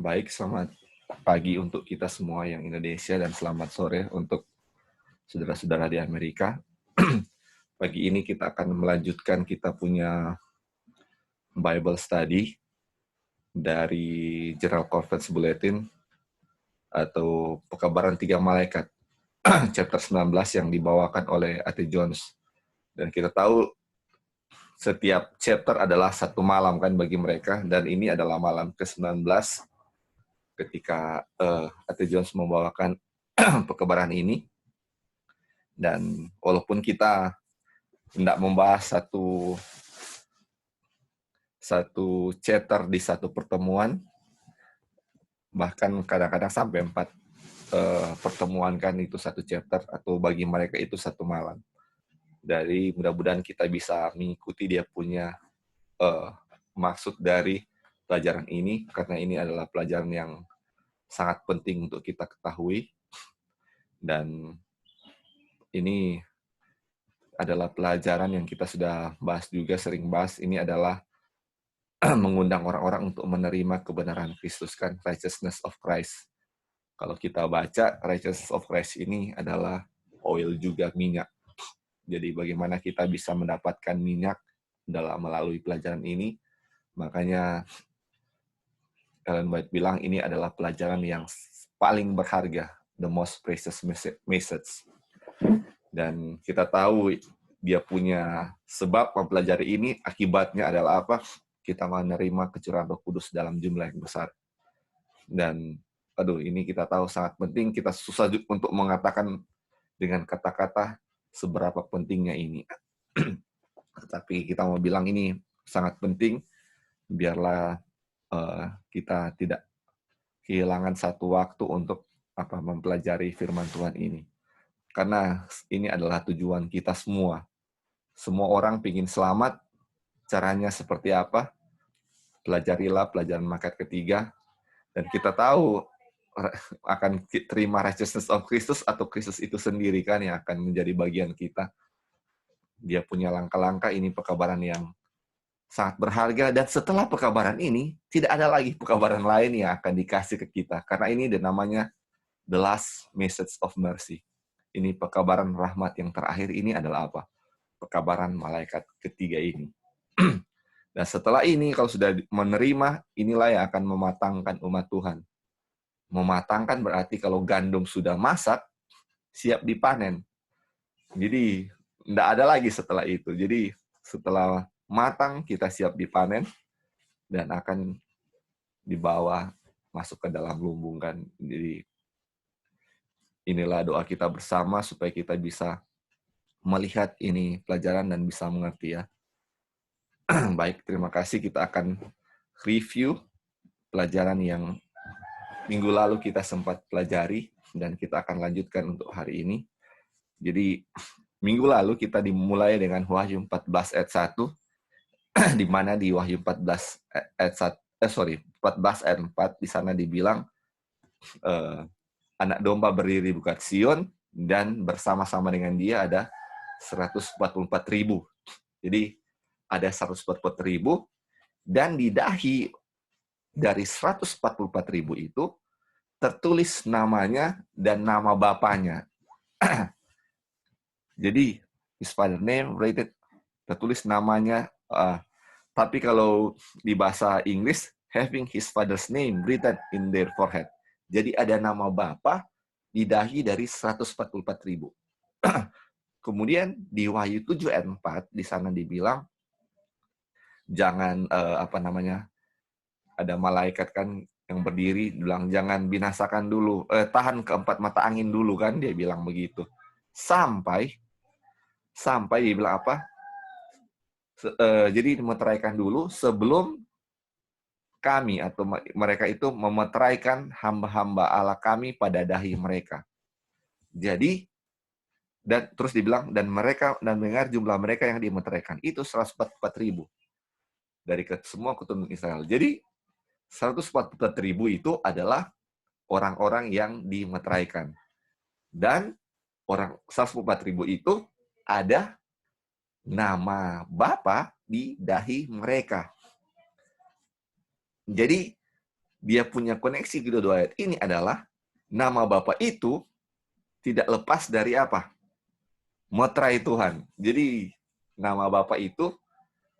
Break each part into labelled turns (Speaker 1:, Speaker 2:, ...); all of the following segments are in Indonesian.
Speaker 1: Baik, selamat pagi untuk kita semua yang Indonesia dan selamat sore untuk saudara-saudara di Amerika. Pagi ini kita akan melanjutkan kita punya Bible Study dari General Conference Bulletin atau Pekabaran Tiga Malaikat, chapter 19 yang dibawakan oleh A.T. Jones. Dan kita tahu setiap chapter adalah satu malam kan bagi mereka, dan ini adalah malam ke-19 ketika A.T. Jones membawakan pekabaran ini. Dan walaupun kita hendak membahas satu chapter di satu pertemuan, bahkan kadang-kadang sampai 4 pertemuan kan itu satu chapter, atau bagi mereka itu satu malam. Dari mudah-mudahan kita bisa mengikuti dia punya maksud dari pelajaran ini, karena ini adalah pelajaran yang sangat penting untuk kita ketahui. Dan ini adalah pelajaran yang kita sudah bahas juga, sering bahas. Ini adalah mengundang orang-orang untuk menerima kebenaran Kristus kan, righteousness of Christ. Kalau kita baca, righteousness of Christ ini adalah oil juga, minyak. Jadi bagaimana kita bisa mendapatkan minyak melalui pelajaran ini. Makanya Ellen White bilang ini adalah pelajaran yang paling berharga, the most precious message. Dan kita tahu dia punya sebab mempelajari ini, akibatnya adalah apa? Kita menerima kecurahan Roh Kudus dalam jumlah yang besar. Dan ini kita tahu sangat penting, kita susah untuk mengatakan dengan kata-kata seberapa pentingnya ini. Tetapi kita mau bilang ini sangat penting, biarlah kita tidak kehilangan satu waktu untuk mempelajari firman Tuhan ini. Karena ini adalah tujuan kita semua. Semua orang ingin selamat, caranya seperti apa? Pelajarilah pelajaran Malaikat ketiga, dan kita tahu akan terima righteousness of Kristus, atau Kristus itu sendiri kan yang akan menjadi bagian kita. Dia punya langkah-langkah, ini pekabaran yang sangat berharga, dan setelah pekabaran ini tidak ada lagi pekabaran lain yang akan dikasih ke kita, karena ini namanya the last message of mercy. Ini pekabaran rahmat yang terakhir. Ini adalah apa? Pekabaran malaikat ketiga ini. Dan setelah ini, kalau sudah menerima, inilah yang akan mematangkan umat Tuhan. Mematangkan berarti kalau gandum sudah masak, siap dipanen. Jadi, tidak ada lagi setelah itu. Jadi, setelah matang, kita siap dipanen, dan akan dibawa masuk ke dalam lumbung kan. Jadi, inilah doa kita bersama, supaya kita bisa melihat ini pelajaran dan bisa mengerti ya. Baik, terima kasih. Kita akan review pelajaran yang minggu lalu kita sempat pelajari, dan kita akan lanjutkan untuk hari ini. Jadi, minggu lalu kita dimulai dengan Wahyu 14 ayat 1, di mana di Wahyu 14 ayat 14 ayat 4, di sana dibilang, anak domba berdiri di Bukit Sion, dan bersama-sama dengan dia ada 144.000. Jadi, ada 144.000, dan di dahi dari 144.000 itu tertulis namanya dan nama bapaknya. Jadi, his father name, rated, tertulis namanya. Tapi kalau di bahasa Inggris, having his father's name written in their forehead. Jadi ada nama bapa di dahi dari 144.000. Kemudian di Wahyu 7 ayat 4, di sana dibilang, jangan ada malaikat kan yang berdiri bilang jangan binasakan dulu, tahan keempat mata angin dulu kan, dia bilang begitu. Sampai dia bilang apa? Jadi meteraikan dulu sebelum kami atau mereka itu memeteraikan hamba-hamba Allah kami pada dahi mereka. Jadi, dan terus dibilang, dan mendengar jumlah mereka yang dimeteraikan itu 144.000 dari semua keturunan Israel. Jadi 144.000 itu adalah orang-orang yang dimeteraikan. Dan orang 144.000 itu ada nama Bapa di dahi mereka. Jadi dia punya koneksi kedua-dua ayat ini adalah nama Bapa itu tidak lepas dari apa? Meterai Tuhan. Jadi nama Bapa itu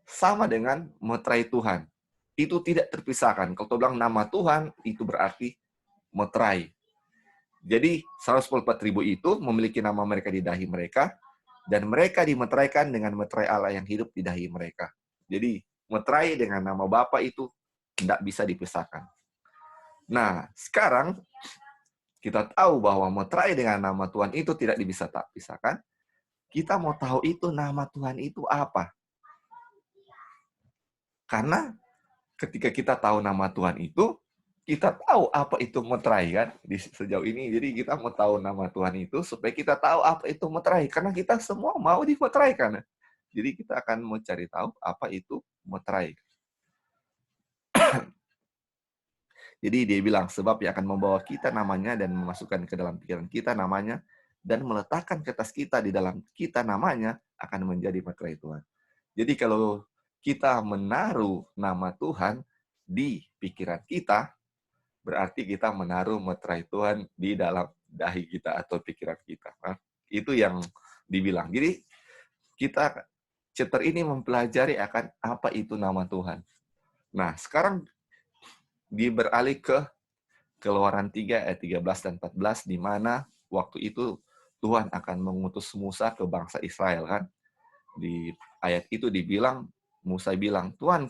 Speaker 1: sama dengan meterai Tuhan. Itu tidak terpisahkan. Kalau bilang nama Tuhan, itu berarti meterai. Jadi 144.000 itu memiliki nama mereka di dahi mereka, dan mereka dimeteraikan dengan meterai Allah yang hidup di dahi mereka. Jadi meterai dengan nama Bapa itu tidak bisa dipisahkan. Nah, sekarang kita tahu bahwa meterai dengan nama Tuhan itu tidak bisa tak pisahkan. Kita mau tahu itu nama Tuhan itu apa? Karena ketika kita tahu nama Tuhan itu, kita tahu apa itu meterai kan di sejauh ini. Jadi kita mau tahu nama Tuhan itu supaya kita tahu apa itu meterai. Karena kita semua mau dimeteraikan. Jadi kita akan mau cari tahu apa itu meterai. Jadi dia bilang, sebab yang akan membawa kita namanya dan memasukkan ke dalam pikiran kita namanya, dan meletakkan ke atas kita di dalam kita namanya, akan menjadi meterai Tuhan. Jadi kalau kita menaruh nama Tuhan di pikiran kita, berarti kita menaruh meterai Tuhan di dalam dahi kita atau pikiran kita. Nah, itu yang dibilang. Jadi kita chapter ini mempelajari akan apa itu nama Tuhan. Nah, sekarang beralih ke Keluaran 3 ayat 13 dan 14, di mana waktu itu Tuhan akan mengutus Musa ke bangsa Israel kan. Di ayat itu dibilang, Musa bilang, Tuhan,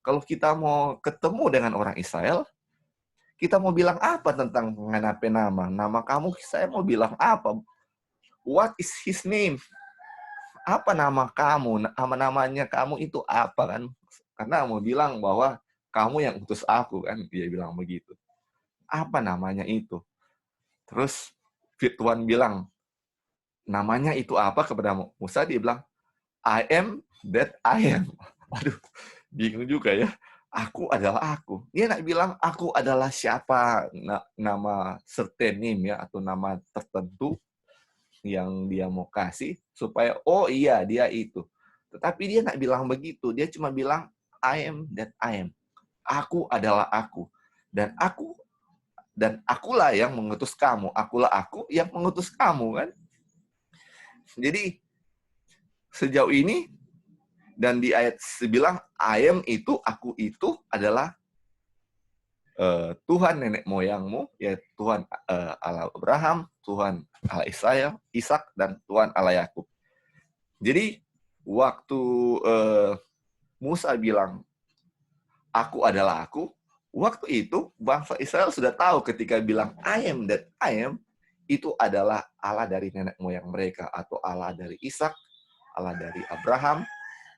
Speaker 1: kalau kita mau ketemu dengan orang Israel, kita mau bilang apa tentang mengenapi nama? Nama kamu, saya mau bilang apa? What is his name? Apa nama kamu? Namanya kamu itu apa kan? Karena mau bilang bahwa kamu yang utus aku kan, dia bilang begitu. Apa namanya itu? Terus Tuhan bilang, namanya itu apa kepada Musa? Dia bilang, I am that I am. Waduh, bingung juga ya. Aku adalah aku. Dia nak bilang aku adalah siapa, nama certain name ya, atau nama tertentu yang dia mau kasih supaya oh iya dia itu. Tetapi dia nak bilang begitu. Dia cuma bilang I am that I am. Aku adalah aku. Dan akulah yang mengutus kamu. Akulah aku yang mengutus kamu kan. Jadi sejauh ini dan di ayat bilang I am itu, aku itu adalah Tuhan nenek moyangmu, ya Tuhan Allah Abraham, Tuhan Allah Ishak, dan Tuhan Allah Yakub. Jadi waktu Musa bilang aku adalah aku, waktu itu bangsa Israel sudah tahu ketika bilang I am that I am, itu adalah Allah dari nenek moyang mereka, atau Allah dari Ishak, Allah dari Abraham,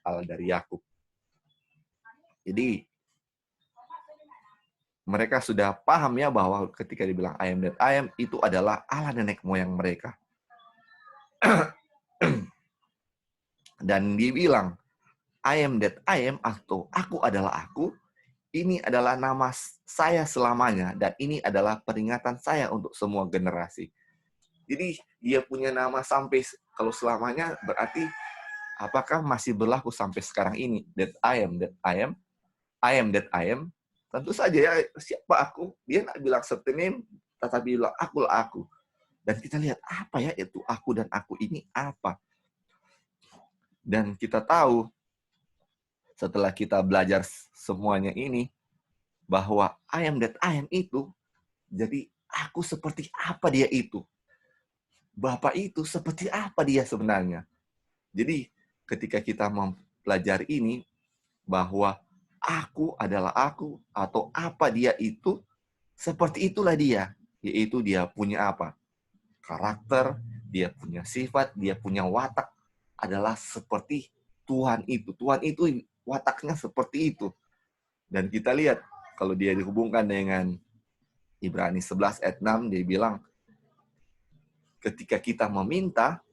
Speaker 1: Allah dari Yakub. Jadi mereka sudah paham ya bahwa ketika dibilang I am that I am, itu adalah Allah nenek moyang mereka. Dan dia bilang, I am that I am, atau aku adalah aku, ini adalah nama saya selamanya, dan ini adalah peringatan saya untuk semua generasi. Jadi dia punya nama sampai kalau selamanya, berarti apakah masih berlaku sampai sekarang ini? That I am that I am, I am that I am. Tentu saja ya, siapa aku? Dia nggak bilang certain name, tetapi bilang akulah aku. Dan kita lihat apa ya itu aku dan aku ini apa. Dan kita tahu setelah kita belajar semuanya ini bahwa I am that I am itu, jadi aku seperti apa dia itu. Bapa itu seperti apa dia sebenarnya. Jadi ketika kita mempelajari ini bahwa aku adalah aku, atau apa dia itu, seperti itulah dia. Yaitu dia punya apa? Karakter, dia punya sifat, dia punya watak, adalah seperti Tuhan itu. Tuhan itu wataknya seperti itu. Dan kita lihat, kalau dia dihubungkan dengan Ibrani 11 ayat 6, dia bilang, ketika kita meminta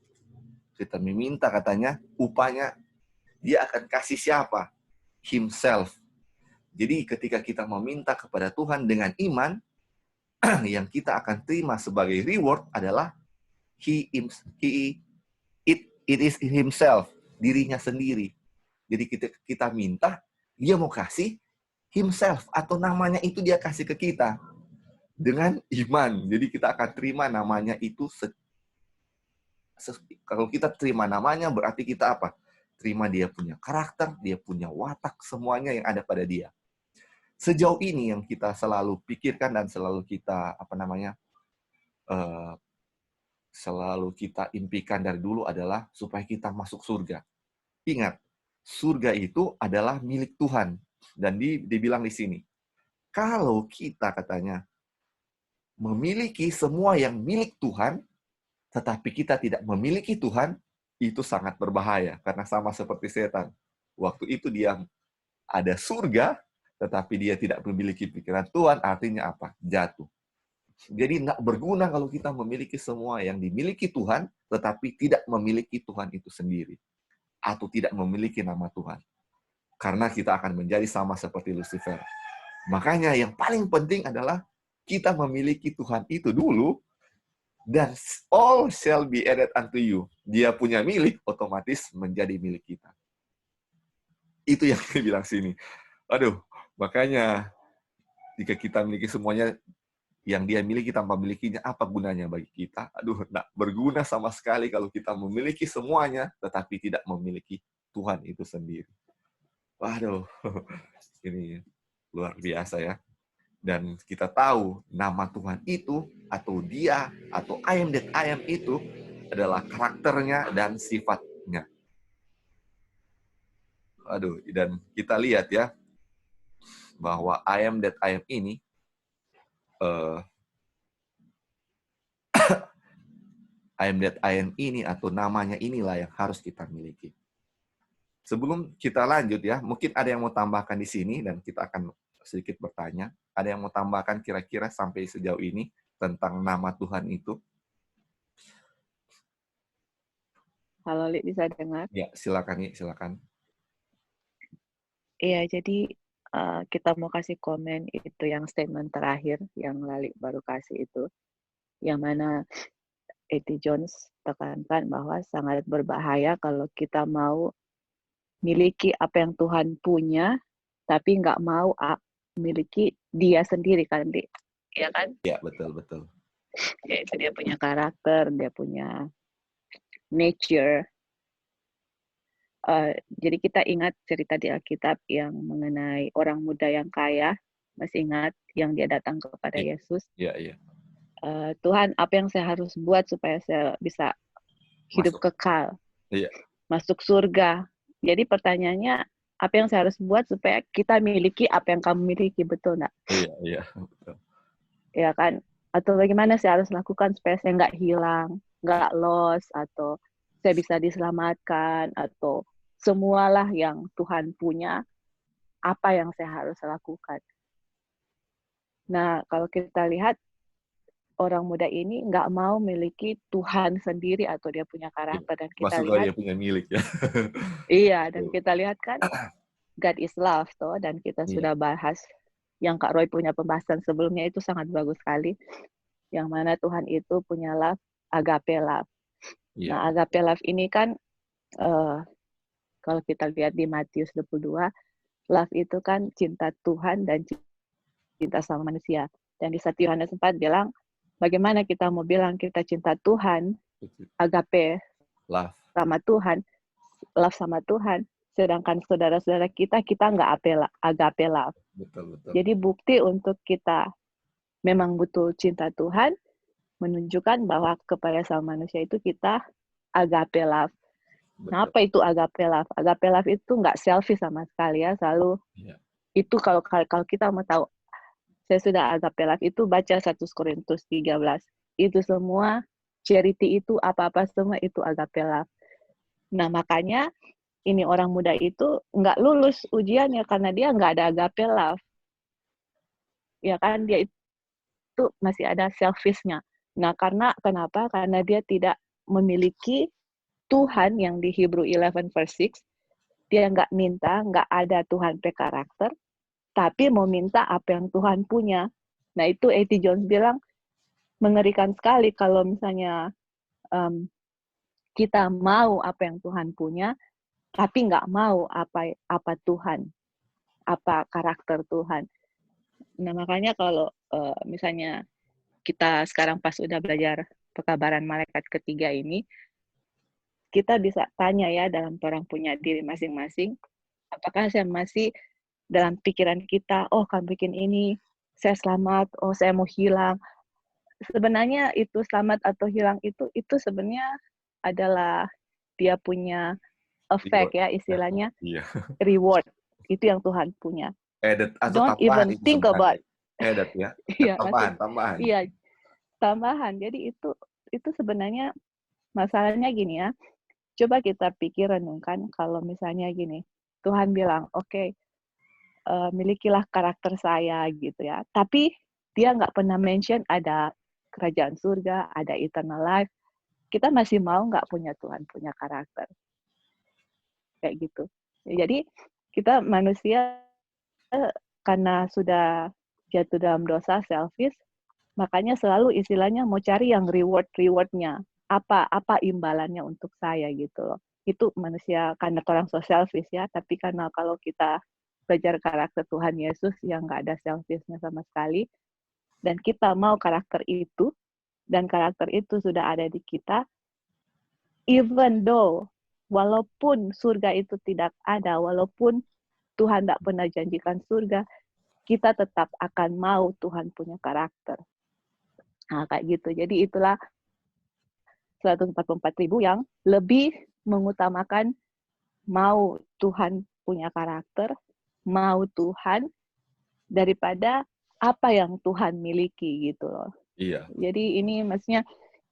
Speaker 1: katanya, upanya dia akan kasih siapa? Himself. Jadi ketika kita meminta kepada Tuhan dengan iman, yang kita akan terima sebagai reward adalah it is himself, dirinya sendiri. Jadi kita minta, dia mau kasih, himself atau namanya itu dia kasih ke kita dengan iman. Jadi kita akan terima namanya itu. Kalau kita terima namanya berarti kita apa? Terima dia punya karakter, dia punya watak, semuanya yang ada pada dia. Sejauh ini yang kita selalu pikirkan dan selalu kita selalu kita impikan dari dulu adalah supaya kita masuk surga. Ingat, surga itu adalah milik Tuhan. Dan dibilang di sini, kalau kita katanya memiliki semua yang milik Tuhan, tetapi kita tidak memiliki Tuhan, itu sangat berbahaya. Karena sama seperti setan. Waktu itu dia ada surga, tetapi dia tidak memiliki pikiran Tuhan, artinya apa? Jatuh. Jadi nggak berguna kalau kita memiliki semua yang dimiliki Tuhan, tetapi tidak memiliki Tuhan itu sendiri. Atau tidak memiliki nama Tuhan. Karena kita akan menjadi sama seperti Lucifer. Makanya yang paling penting adalah kita memiliki Tuhan itu dulu, dan all shall be added unto you. Dia punya milik, otomatis menjadi milik kita. Itu yang dibilang sini. Aduh, makanya jika kita memiliki semuanya, yang dia miliki tanpa milikinya, apa gunanya bagi kita? Aduh, nggak berguna sama sekali kalau kita memiliki semuanya, tetapi tidak memiliki Tuhan itu sendiri. Waduh, ini luar biasa ya. Dan kita tahu nama Tuhan itu, atau dia, atau I am that I am itu, adalah karakternya dan sifatnya. Aduh, dan kita lihat ya, bahwa I am that I am ini, I am that I am ini, atau namanya inilah yang harus kita miliki. Sebelum kita lanjut ya, mungkin ada yang mau tambahkan di sini, dan kita akan sedikit bertanya. Ada yang mau tambahkan kira-kira sampai sejauh ini tentang nama Tuhan itu?
Speaker 2: Halo, Li, bisa dengar?
Speaker 1: Ya, silakan, silakan.
Speaker 2: Iya, jadi kita mau kasih komen itu yang statement terakhir yang Lali baru kasih itu, yang mana A.T. Jones tekankan bahwa sangat berbahaya kalau kita mau miliki apa yang Tuhan punya, tapi nggak mau miliki dia sendiri kan, Li? Iya kan?
Speaker 1: Ya, betul, betul.
Speaker 2: Ya, itu dia punya karakter, dia punya nature. Jadi kita ingat cerita di Alkitab yang mengenai orang muda yang kaya, masih ingat yang dia datang kepada Yesus.
Speaker 1: Iya.
Speaker 2: Tuhan, apa yang saya harus buat supaya saya bisa hidup kekal, masuk surga? Jadi pertanyaannya, apa yang saya harus buat supaya kita miliki apa yang kamu miliki, betul nggak?
Speaker 1: Iya, betul.
Speaker 2: Ya kan? Atau bagaimana saya harus lakukan supaya saya nggak hilang, nggak lost, atau saya bisa diselamatkan, atau semualah yang Tuhan punya, apa yang saya harus lakukan. Nah, kalau kita lihat, orang muda ini nggak mau memiliki Tuhan sendiri atau dia punya karakter. Dan kita lihat,
Speaker 1: dia punya milik ya.
Speaker 2: iya, dan kita lihat kan, God is love, toh, dan kita sudah bahas, yang Kak Roy punya pembahasan sebelumnya itu sangat bagus sekali, yang mana Tuhan itu punya love, agape love. Nah, agape love ini kan, kalau kita lihat di Matius 22, love itu kan cinta Tuhan dan cinta sama manusia. Dan di 1 Yohanes 4 bilang, bagaimana kita mau bilang kita cinta Tuhan, agape sama Tuhan, love sama Tuhan, sedangkan saudara-saudara kita nggak agape love.
Speaker 1: Betul.
Speaker 2: Jadi bukti untuk kita memang betul cinta Tuhan, menunjukkan bahwa kepada sama manusia itu kita agape love. Nah, apa itu agape love? Agape love itu nggak selfish sama sekali ya, selalu itu kalau kita mau tahu, saya sudah agape love itu baca 1 Korintus 13. Itu semua charity itu apa-apa semua itu agape love. Nah, makanya ini orang muda itu nggak lulus ujiannya karena dia nggak ada agape love. Ya kan, dia itu masih ada selfish-nya. Nah, kenapa? Karena dia tidak memiliki Tuhan yang di Hebrew 11 verse 6, dia nggak ada Tuhan pe karakter, tapi mau minta apa yang Tuhan punya. Nah, itu A.T. Jones bilang, mengerikan sekali kalau misalnya kita mau apa yang Tuhan punya, tapi nggak mau apa Tuhan apa karakter Tuhan. Nah, makanya kalau misalnya kita sekarang pas udah belajar pekabaran malaikat ketiga ini, kita bisa tanya ya dalam orang punya diri masing-masing, apakah saya masih dalam pikiran kita, oh kamu bikin ini, saya selamat, oh saya mau hilang. Sebenarnya itu selamat atau hilang itu sebenarnya adalah dia punya efek ya, istilahnya
Speaker 1: Iya.
Speaker 2: reward. Itu yang Tuhan punya.
Speaker 1: Added atau
Speaker 2: Don't
Speaker 1: tambahan
Speaker 2: even
Speaker 1: itu
Speaker 2: think about.
Speaker 1: sebenarnya. Added ya.
Speaker 2: Iya,
Speaker 1: Tambahan.
Speaker 2: iya, tambahan. Jadi itu sebenarnya masalahnya gini ya. Coba kita pikir renungkan kalau misalnya gini, Tuhan bilang, oke, milikilah karakter saya gitu ya. Tapi dia nggak pernah mention ada kerajaan surga, ada eternal life. Kita masih mau nggak punya Tuhan punya karakter kayak gitu. Jadi kita manusia karena sudah jatuh dalam dosa selfish, makanya selalu istilahnya mau cari yang rewardnya. Apa imbalannya untuk saya gitu loh. Itu manusia karena orang so selfish ya, tapi karena kalau kita belajar karakter Tuhan Yesus yang nggak ada selfishnya sama sekali, dan kita mau karakter itu, dan karakter itu sudah ada di kita, even though, walaupun surga itu tidak ada, walaupun Tuhan tidak pernah janjikan surga, kita tetap akan mau Tuhan punya karakter. Nah, kayak gitu. Jadi itulah 144.000 yang lebih mengutamakan mau Tuhan punya karakter, mau Tuhan daripada apa yang Tuhan miliki gitu loh.
Speaker 1: Iya.
Speaker 2: Jadi ini maksudnya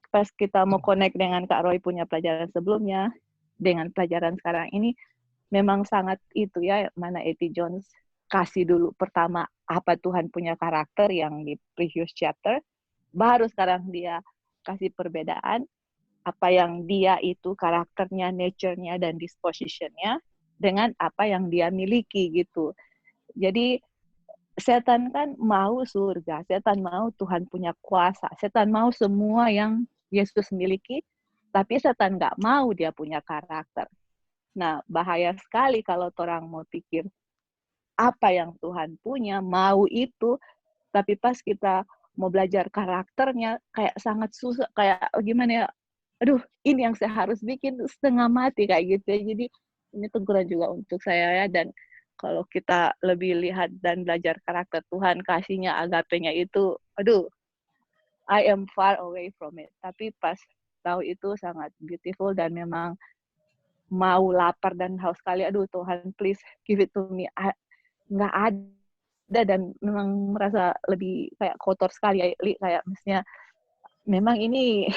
Speaker 2: pas kita mau connect dengan Kak Roy punya pelajaran sebelumnya, dengan pelajaran sekarang ini, memang sangat itu ya, mana A.T. Jones kasih dulu pertama apa Tuhan punya karakter yang di previous chapter, baru sekarang dia kasih perbedaan, apa yang dia itu karakternya, nature-nya, dan disposition-nya dengan apa yang dia miliki gitu. Jadi setan kan mau surga, setan mau Tuhan punya kuasa, setan mau semua yang Yesus miliki, tapi setan nggak mau dia punya karakter. Nah, bahaya sekali kalau orang mau pikir apa yang Tuhan punya, mau itu, tapi pas kita mau belajar karakternya, kayak sangat susah, kayak gimana ya, aduh, ini yang saya harus bikin setengah mati kayak gitu ya. Jadi ini teguran juga untuk saya ya. Dan kalau kita lebih lihat dan belajar karakter Tuhan, kasihnya, agapenya itu, aduh, I am far away from it. Tapi pas tahu itu sangat beautiful dan memang mau lapar dan haus sekali, aduh Tuhan please give it to me. Nggak ada dan memang merasa lebih kayak kotor sekali ya, kayak misalnya memang ini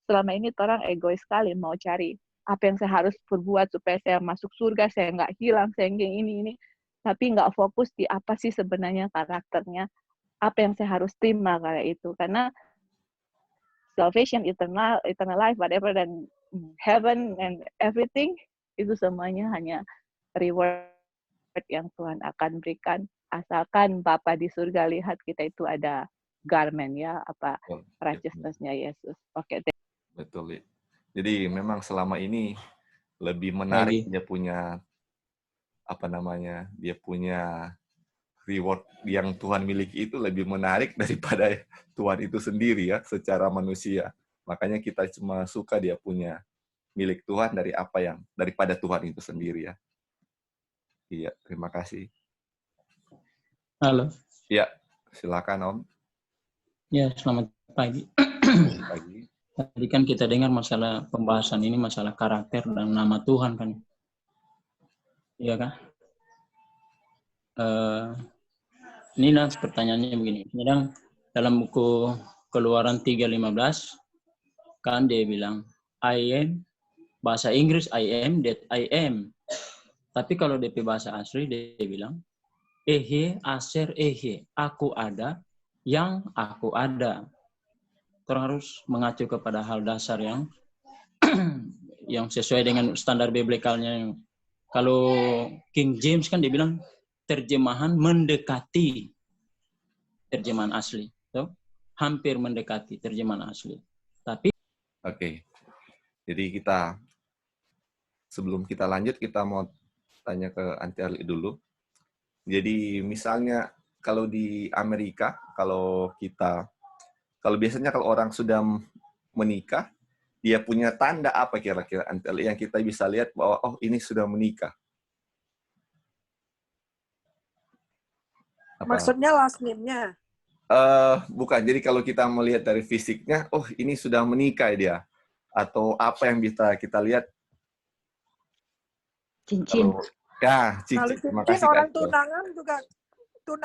Speaker 2: selama ini orang egois sekali mau cari apa yang saya harus perbuat supaya saya masuk surga, saya nggak hilang, saya ini, tapi nggak fokus di apa sih sebenarnya karakternya, apa yang saya harus terima kayak itu, karena salvation, eternal life, whatever, dan heaven and everything itu semuanya hanya reward yang Tuhan akan berikan asalkan Bapa di surga lihat kita itu ada garment ya, apa righteousness-nya Yesus. Oke.
Speaker 1: Betul. Jadi memang selama ini lebih menarik dia punya dia punya reward yang Tuhan miliki itu lebih menarik daripada Tuhan itu sendiri ya, secara manusia. Makanya kita cuma suka dia punya milik Tuhan daripada Tuhan itu sendiri ya. Iya, terima kasih.
Speaker 3: Halo.
Speaker 1: Ya, silakan Om.
Speaker 3: Ya, selamat pagi.
Speaker 1: Pagi.
Speaker 3: Tadi kan kita dengar masalah pembahasan ini, masalah karakter dan nama Tuhan kan. Iya kan? Ini pertanyaannya begini. Kadang dalam buku Keluaran 3:15 kan dia bilang I am, bahasa Inggris I am that I am. Tapi kalau DP bahasa asli dia bilang Ehe aser ehe, aku ada yang aku ada. Kita harus mengacu kepada hal dasar yang yang sesuai dengan standar biblikalnya. Kalau King James kan dia bilang terjemahan mendekati terjemahan asli, so, hampir mendekati terjemahan asli. Tapi
Speaker 1: Oke. Jadi sebelum kita lanjut kita mau tanya ke Anti Arli dulu. Jadi misalnya kalau di Amerika, kalau biasanya kalau orang sudah menikah, dia punya tanda apa kira-kira yang kita bisa lihat bahwa oh ini sudah menikah. Apa?
Speaker 4: Maksudnya last name-nya.
Speaker 1: Bukan. Jadi kalau kita melihat dari fisiknya, oh ini sudah menikah dia. Atau apa yang bisa kita lihat?
Speaker 2: Cincin.
Speaker 1: Ya,
Speaker 4: Kalau
Speaker 1: cincin. Terima
Speaker 4: cincin
Speaker 1: kasih Kak
Speaker 4: orang
Speaker 1: Ito.
Speaker 4: tunangan juga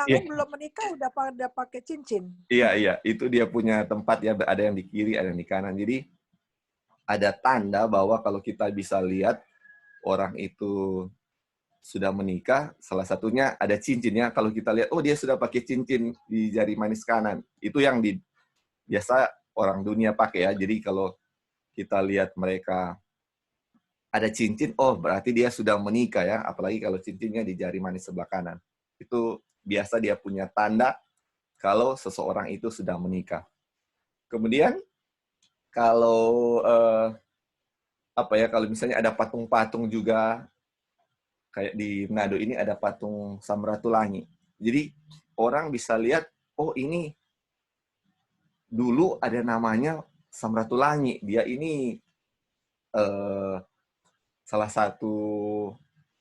Speaker 1: Iya,
Speaker 4: belum menikah udah pada pakai cincin.
Speaker 1: iya. Itu dia punya tempat ya. Ada yang di kiri, ada yang di kanan. Jadi ada tanda bahwa kalau kita bisa lihat orang itu sudah menikah, salah satunya ada cincinnya. Kalau kita lihat, oh dia sudah pakai cincin di jari manis kanan. Itu yang biasa orang dunia pakai ya. Jadi kalau kita lihat mereka ada cincin, oh berarti dia sudah menikah ya. Apalagi kalau cincinnya di jari manis sebelah kanan. Itu biasa dia punya tanda kalau seseorang itu sudah menikah. Kemudian kalau kalau misalnya ada patung-patung juga, kayak di Manado ini ada patung Samratulangi. Jadi orang bisa lihat, oh ini dulu ada namanya Samratulangi. Dia ini salah satu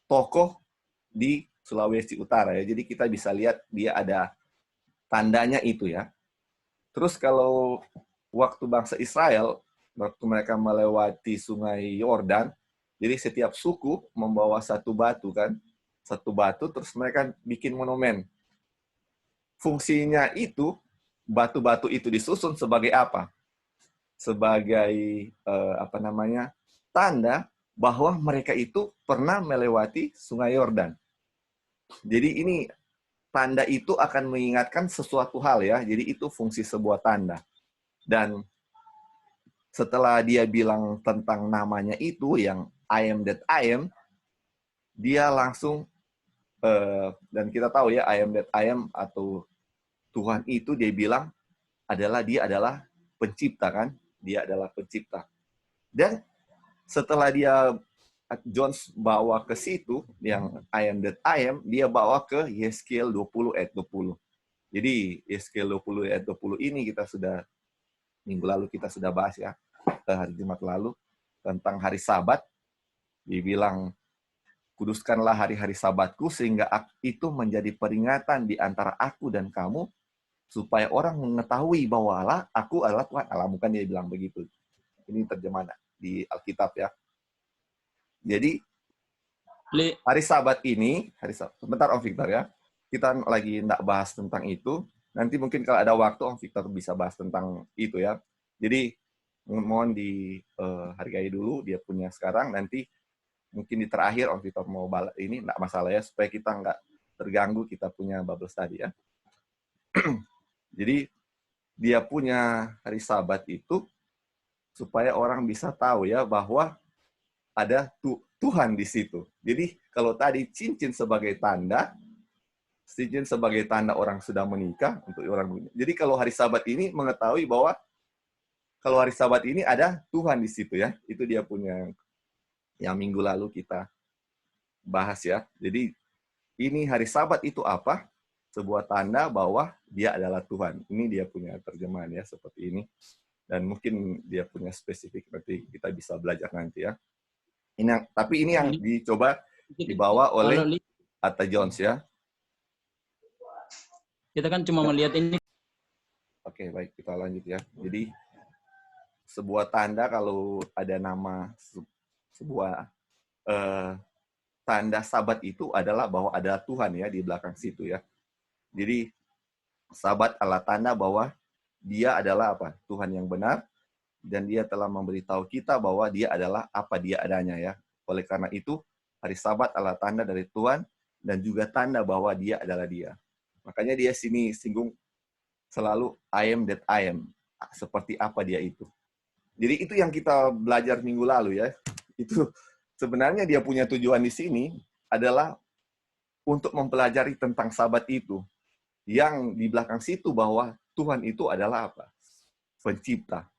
Speaker 1: tokoh di Sulawesi Utara ya. Jadi kita bisa lihat dia ada tandanya itu ya. Terus kalau waktu bangsa Israel, waktu mereka melewati sungai Yordan, jadi setiap suku membawa satu batu kan, satu batu terus mereka bikin monumen. Fungsinya itu, batu-batu itu disusun sebagai apa? Sebagai tanda bahwa mereka itu pernah melewati sungai Yordan. Jadi ini tanda itu akan mengingatkan sesuatu hal ya. Jadi itu fungsi sebuah tanda. Dan setelah dia bilang tentang namanya itu yang I am that I am, dia langsung dan kita tahu ya I am that I am atau Tuhan itu dia bilang dia adalah pencipta kan? Dia adalah pencipta. Dan setelah Jones bawa ke situ yang I am that I am, dia bawa ke Yeskiel 20 ayat 20. Jadi Yeskiel 20 ayat 20 ini minggu lalu kita sudah bahas ya, hari Jumat lalu tentang hari Sabat. Dibilang kuduskanlah hari-hari Sabatku sehingga itu menjadi peringatan di antara aku dan kamu supaya orang mengetahui bahwa aku adalah Tuhan Allah. Bukan dia bilang begitu. Ini terjemahan di Alkitab ya. Jadi hari Sabat ini, sebentar Om Victor ya, kita lagi nggak bahas tentang itu. Nanti mungkin kalau ada waktu Om Victor bisa bahas tentang itu ya. Jadi mohon dihargai dulu dia punya sekarang. Nanti mungkin di terakhir Om Victor mau ini nggak masalah ya, supaya kita nggak terganggu kita punya Bible study ya. Jadi dia punya hari Sabat itu supaya orang bisa tahu ya bahwa ada Tuhan di situ. Jadi kalau tadi cincin sebagai tanda orang sudah menikah untuk orang. Jadi kalau hari Sabat ini mengetahui bahwa kalau hari Sabat ini ada Tuhan di situ ya. Itu dia punya yang minggu lalu kita bahas ya. Jadi ini hari Sabat itu apa? Sebuah tanda bahwa dia adalah Tuhan. Ini dia punya terjemahan ya seperti ini. Dan mungkin dia punya spesifik nanti kita bisa belajar nanti ya. Tapi ini yang dicoba dibawa oleh Atta Jones ya.
Speaker 3: Kita kan cuma melihat ini.
Speaker 1: Oke, baik kita lanjut ya. Jadi sebuah tanda kalau ada nama sebuah tanda Sabat itu adalah bahwa ada Tuhan ya di belakang situ ya. Jadi Sabat adalah tanda bahwa dia adalah apa? Tuhan yang benar. Dan dia telah memberitahu kita bahwa dia adalah apa dia adanya ya. Oleh karena itu, hari Sabat adalah tanda dari Tuhan dan juga tanda bahwa dia adalah dia. Makanya dia sini singgung selalu I am that I am. Seperti apa dia itu. Jadi itu yang kita belajar minggu lalu ya. Itu sebenarnya dia punya tujuan di sini adalah untuk mempelajari tentang Sabat itu. Yang di belakang situ bahwa Tuhan itu adalah apa? Pencipta.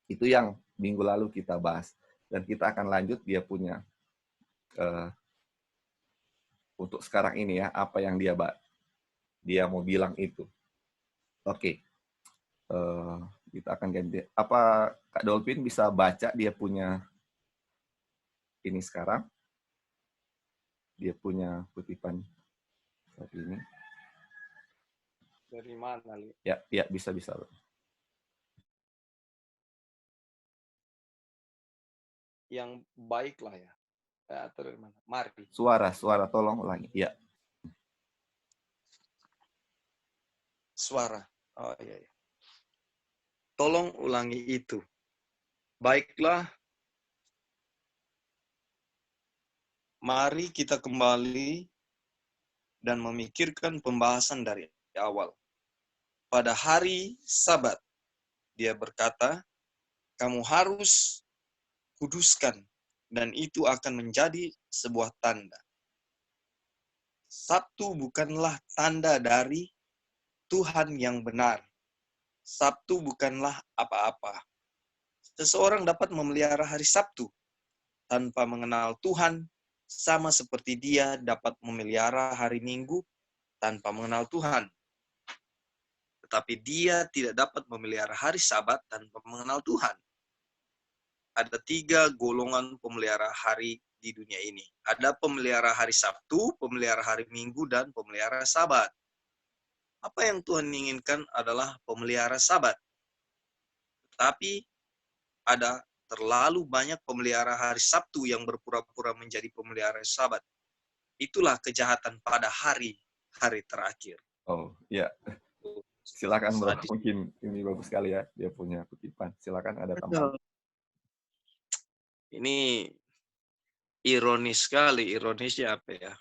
Speaker 1: Itu yang minggu lalu kita bahas. Dan kita akan lanjut, dia punya untuk sekarang ini ya, apa yang dia mau bilang itu. Oke. Kita akan ganti. Apa Kak Dolphin bisa baca dia punya ini sekarang? Dia punya kutipan saat ini.
Speaker 5: Dari mana, Li?
Speaker 1: Ya, bisa.
Speaker 5: Yang baik lah ya. Atau dari mana? Mari.
Speaker 1: Suara, tolong ulangi. Ya.
Speaker 5: Suara. Oh iya. Tolong ulangi itu. Baiklah, mari kita kembali dan memikirkan pembahasan dari awal. Pada hari Sabat, dia berkata, kamu harus kuduskan, dan itu akan menjadi sebuah tanda. Sabtu bukanlah tanda dari Tuhan yang benar. Sabtu bukanlah apa-apa. Seseorang dapat memelihara hari Sabtu tanpa mengenal Tuhan, sama seperti dia dapat memelihara hari Minggu tanpa mengenal Tuhan. Tetapi dia tidak dapat memelihara hari Sabat tanpa mengenal Tuhan. Ada 3 golongan pemelihara hari di dunia ini. Ada pemelihara hari Sabtu, pemelihara hari Minggu, dan pemelihara Sabat. Apa yang Tuhan inginkan adalah pemelihara Sabat. Tetapi ada terlalu banyak pemelihara hari Sabtu yang berpura-pura menjadi pemelihara Sabat. Itulah kejahatan pada hari terakhir.
Speaker 1: Oh, ya. Silakan bro, mungkin ini bagus sekali ya, dia punya kutipan. Silakan ada tambahan.
Speaker 5: Ini ironis sekali, ironisnya apa ya?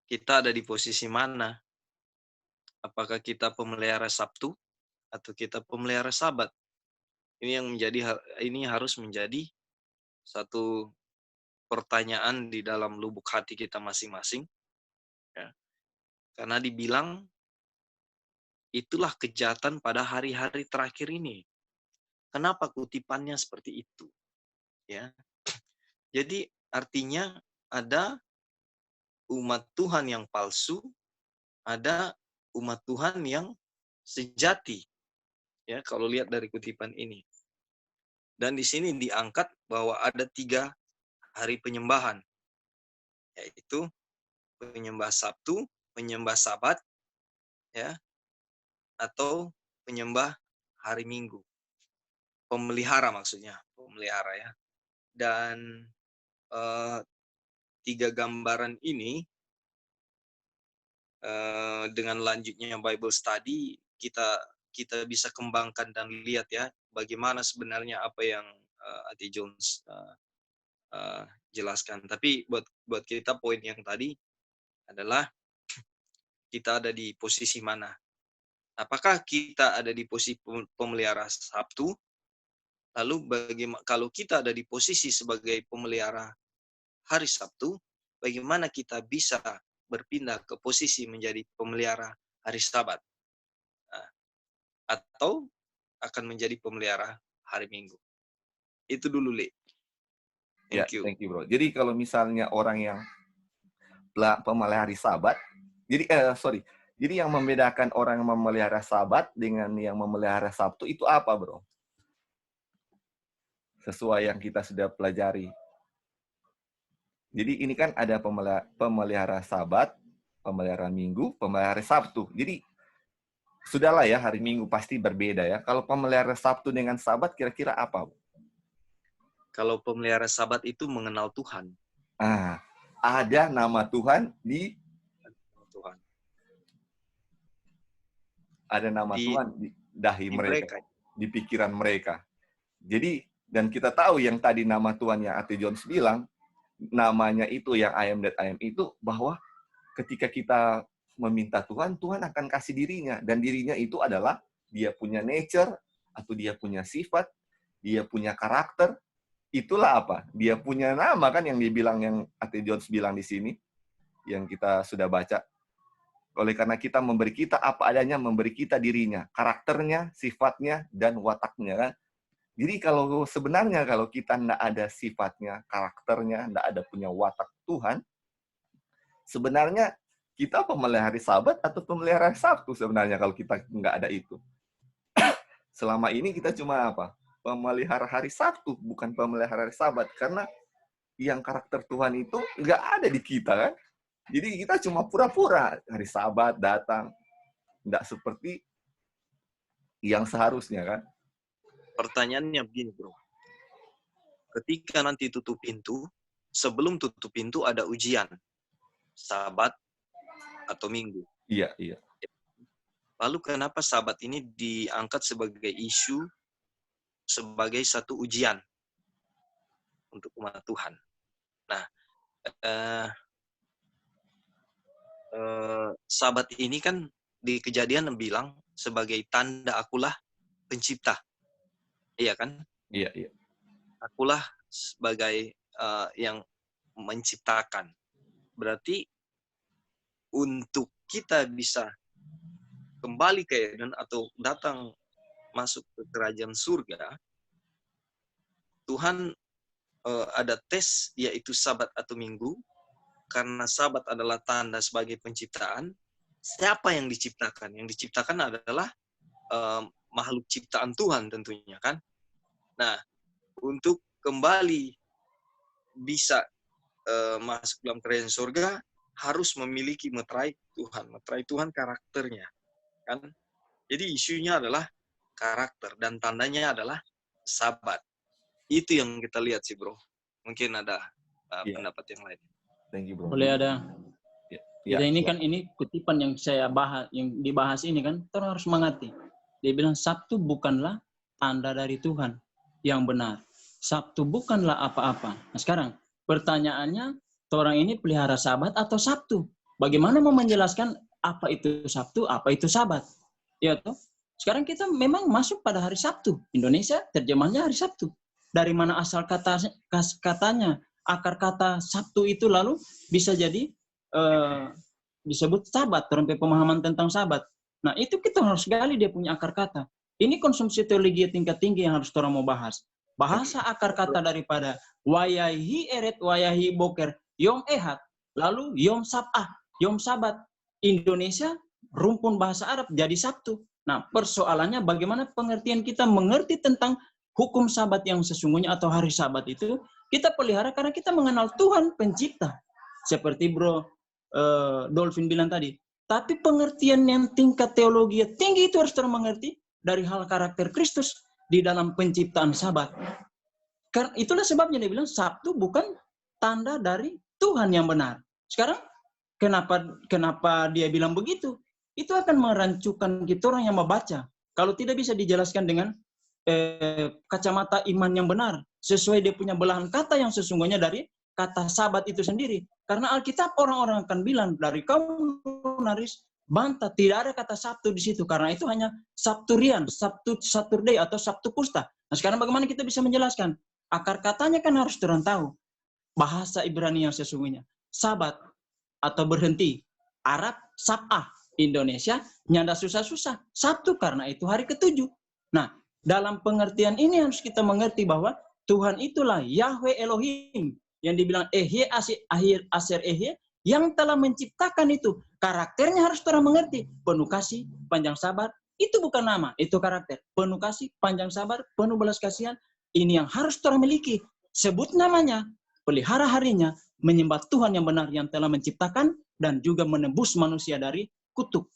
Speaker 5: Kita ada di posisi mana? Apakah kita pemelihara Sabtu atau kita pemelihara Sabat? Ini harus menjadi satu pertanyaan di dalam lubuk hati kita masing-masing. Ya. Karena dibilang itulah kejahatan pada hari-hari terakhir ini. Kenapa kutipannya seperti itu? Ya. Jadi artinya ada umat Tuhan yang palsu, ada umat Tuhan yang sejati. Ya, kalau lihat dari kutipan ini. Dan di sini diangkat bahwa ada 3 hari penyembahan, yaitu penyembah Sabtu, penyembah Sabat, ya, atau penyembah hari Minggu. Pemelihara maksudnya, pemelihara ya. Dan 3 gambaran ini dengan lanjutnya Bible study kita bisa kembangkan dan lihat ya bagaimana sebenarnya apa yang A.T. Jones jelaskan. Tapi buat kita poin yang tadi adalah kita ada di posisi mana? Apakah kita ada di posisi pemelihara Sabtu? Lalu kalau kita ada di posisi sebagai pemelihara hari Sabtu, bagaimana kita bisa berpindah ke posisi menjadi pemelihara hari Sabat? Atau akan menjadi pemelihara hari Minggu? Itu dulu, Li. Thank you.
Speaker 1: Thank you, bro. Jadi kalau misalnya orang yang pemelihara hari Sabat, jadi yang membedakan orang yang memelihara Sabat dengan yang memelihara Sabtu itu apa, bro? Sesuai yang kita sudah pelajari. Jadi ini kan ada pemelihara Sabat, pemelihara Minggu, pemelihara Sabtu. Jadi sudahlah ya, hari Minggu pasti berbeda ya. Kalau pemelihara Sabtu dengan Sabat kira-kira apa, bro?
Speaker 5: Kalau pemelihara Sabat itu mengenal Tuhan.
Speaker 1: Ada nama Tuhan di
Speaker 5: Tuhan.
Speaker 1: Ada nama Tuhan di dahi mereka, di pikiran mereka. Jadi, dan kita tahu yang tadi nama Tuhan yang A.T. Jones bilang, namanya itu yang I am that I am itu, bahwa ketika kita meminta Tuhan, Tuhan akan kasih dirinya. Dan dirinya itu adalah dia punya nature, atau dia punya sifat, dia punya karakter. Itulah apa? Dia punya nama kan yang dibilang, yang A.T. Jones bilang di sini, yang kita sudah baca. Oleh karena kita memberi kita apa adanya, memberi kita dirinya, karakternya, sifatnya, dan wataknya kan. Jadi sebenarnya kalau kita tidak ada sifatnya, karakternya, tidak ada punya watak Tuhan, sebenarnya kita pemelihara hari Sabat atau pemelihara hari Sabtu sebenarnya kalau kita nggak ada itu. Selama ini kita cuma apa? Pemelihara hari Sabtu, bukan pemelihara hari Sabat. Karena yang karakter Tuhan itu nggak ada di kita kan. Jadi kita cuma pura-pura hari Sabat datang. Nggak seperti yang seharusnya kan.
Speaker 5: Pertanyaannya begini, bro. Ketika nanti tutup pintu, sebelum tutup pintu ada ujian. Sabat atau Minggu.
Speaker 1: Iya, iya.
Speaker 5: Lalu kenapa Sabat ini diangkat sebagai isu, sebagai satu ujian untuk umat Tuhan? Nah, Sabat ini kan di Kejadian bilang sebagai tanda akulah pencipta. Iya kan?
Speaker 1: Iya, iya.
Speaker 5: Akulah sebagai yang menciptakan. Berarti untuk kita bisa kembali ke Eden atau datang masuk ke kerajaan surga, Tuhan ada tes, yaitu Sabat atau Minggu. Karena Sabat adalah tanda sebagai penciptaan. Siapa yang diciptakan? Yang diciptakan adalah makhluk ciptaan Tuhan tentunya kan. Nah, untuk kembali bisa masuk dalam kerajaan surga, harus memiliki meterai Tuhan. Meterai Tuhan karakternya. Kan? Jadi isunya adalah karakter dan tandanya adalah Sabat. Itu yang kita lihat sih, bro. Mungkin ada pendapat yang lain.
Speaker 1: Thank you, bro.
Speaker 3: Boleh ada.
Speaker 1: Ya,
Speaker 3: Kita ini kan ini kutipan yang saya bahas, yang dibahas ini kan, kita harus mengerti. Dia bilang Sabtu bukanlah tanda dari Tuhan yang benar. Sabtu bukanlah apa-apa. Nah sekarang pertanyaannya, orang ini pelihara Sabat atau Sabtu? Bagaimana mau menjelaskan apa itu Sabtu, apa itu Sabat? Ya toh? Sekarang kita memang masuk pada hari Sabtu. Indonesia terjemahnya hari Sabtu. Dari mana asal katanya? Akar kata Sabtu itu lalu bisa jadi disebut Sabat, terhadap pemahaman tentang Sabat. Nah, itu kita harus gali dia punya akar kata. Ini konsumsi teologi tingkat tinggi yang harus orang mau bahas. Bahasa akar kata daripada wayahi eret, wayahi boker, yom ehad, lalu yom sabah, yom sabat. Indonesia, rumpun bahasa Arab jadi Sabtu. Nah, persoalannya bagaimana pengertian kita mengerti tentang hukum Sabat yang sesungguhnya atau hari Sabat itu, kita pelihara karena kita mengenal Tuhan pencipta. Seperti Bro Dolphin bilang tadi. Tapi pengertian yang tingkat teologi tinggi itu harus mengerti dari hal karakter Kristus di dalam penciptaan Sabat. Karena itulah sebabnya dia bilang Sabtu bukan tanda dari Tuhan yang benar. Sekarang kenapa dia bilang begitu? Itu akan merancukan kita orang yang membaca. Kalau tidak bisa dijelaskan dengan kacamata iman yang benar, sesuai dia punya belahan kata yang sesungguhnya dari kata Sabat itu sendiri. Karena Alkitab orang-orang akan bilang dari kaum lunaris bantah tidak ada kata Sabtu di situ karena itu hanya Sabturian, Sabtu Saturday atau Sabtu Kusta. Nah, sekarang bagaimana kita bisa menjelaskan? Akar katanya kan harus orang tahu. Bahasa Ibrani yang sesungguhnya. Sabat atau berhenti. Arab Sabah. Indonesia nyanda susah-susah. Sabtu karena itu hari ketujuh. Nah, dalam pengertian ini harus kita mengerti bahwa Tuhan itulah Yahweh Elohim yang dibilang Ehye Akhir Aser Ehye yang telah menciptakan itu. Karakternya harus orang mengerti. Penuh kasih, panjang sabar, itu bukan nama, itu karakter. Penuh kasih, panjang sabar, penuh belas kasihan, ini yang harus orang miliki. Sebut namanya, pelihara harinya, menyembah Tuhan yang benar yang telah menciptakan dan juga menebus manusia dari kutuk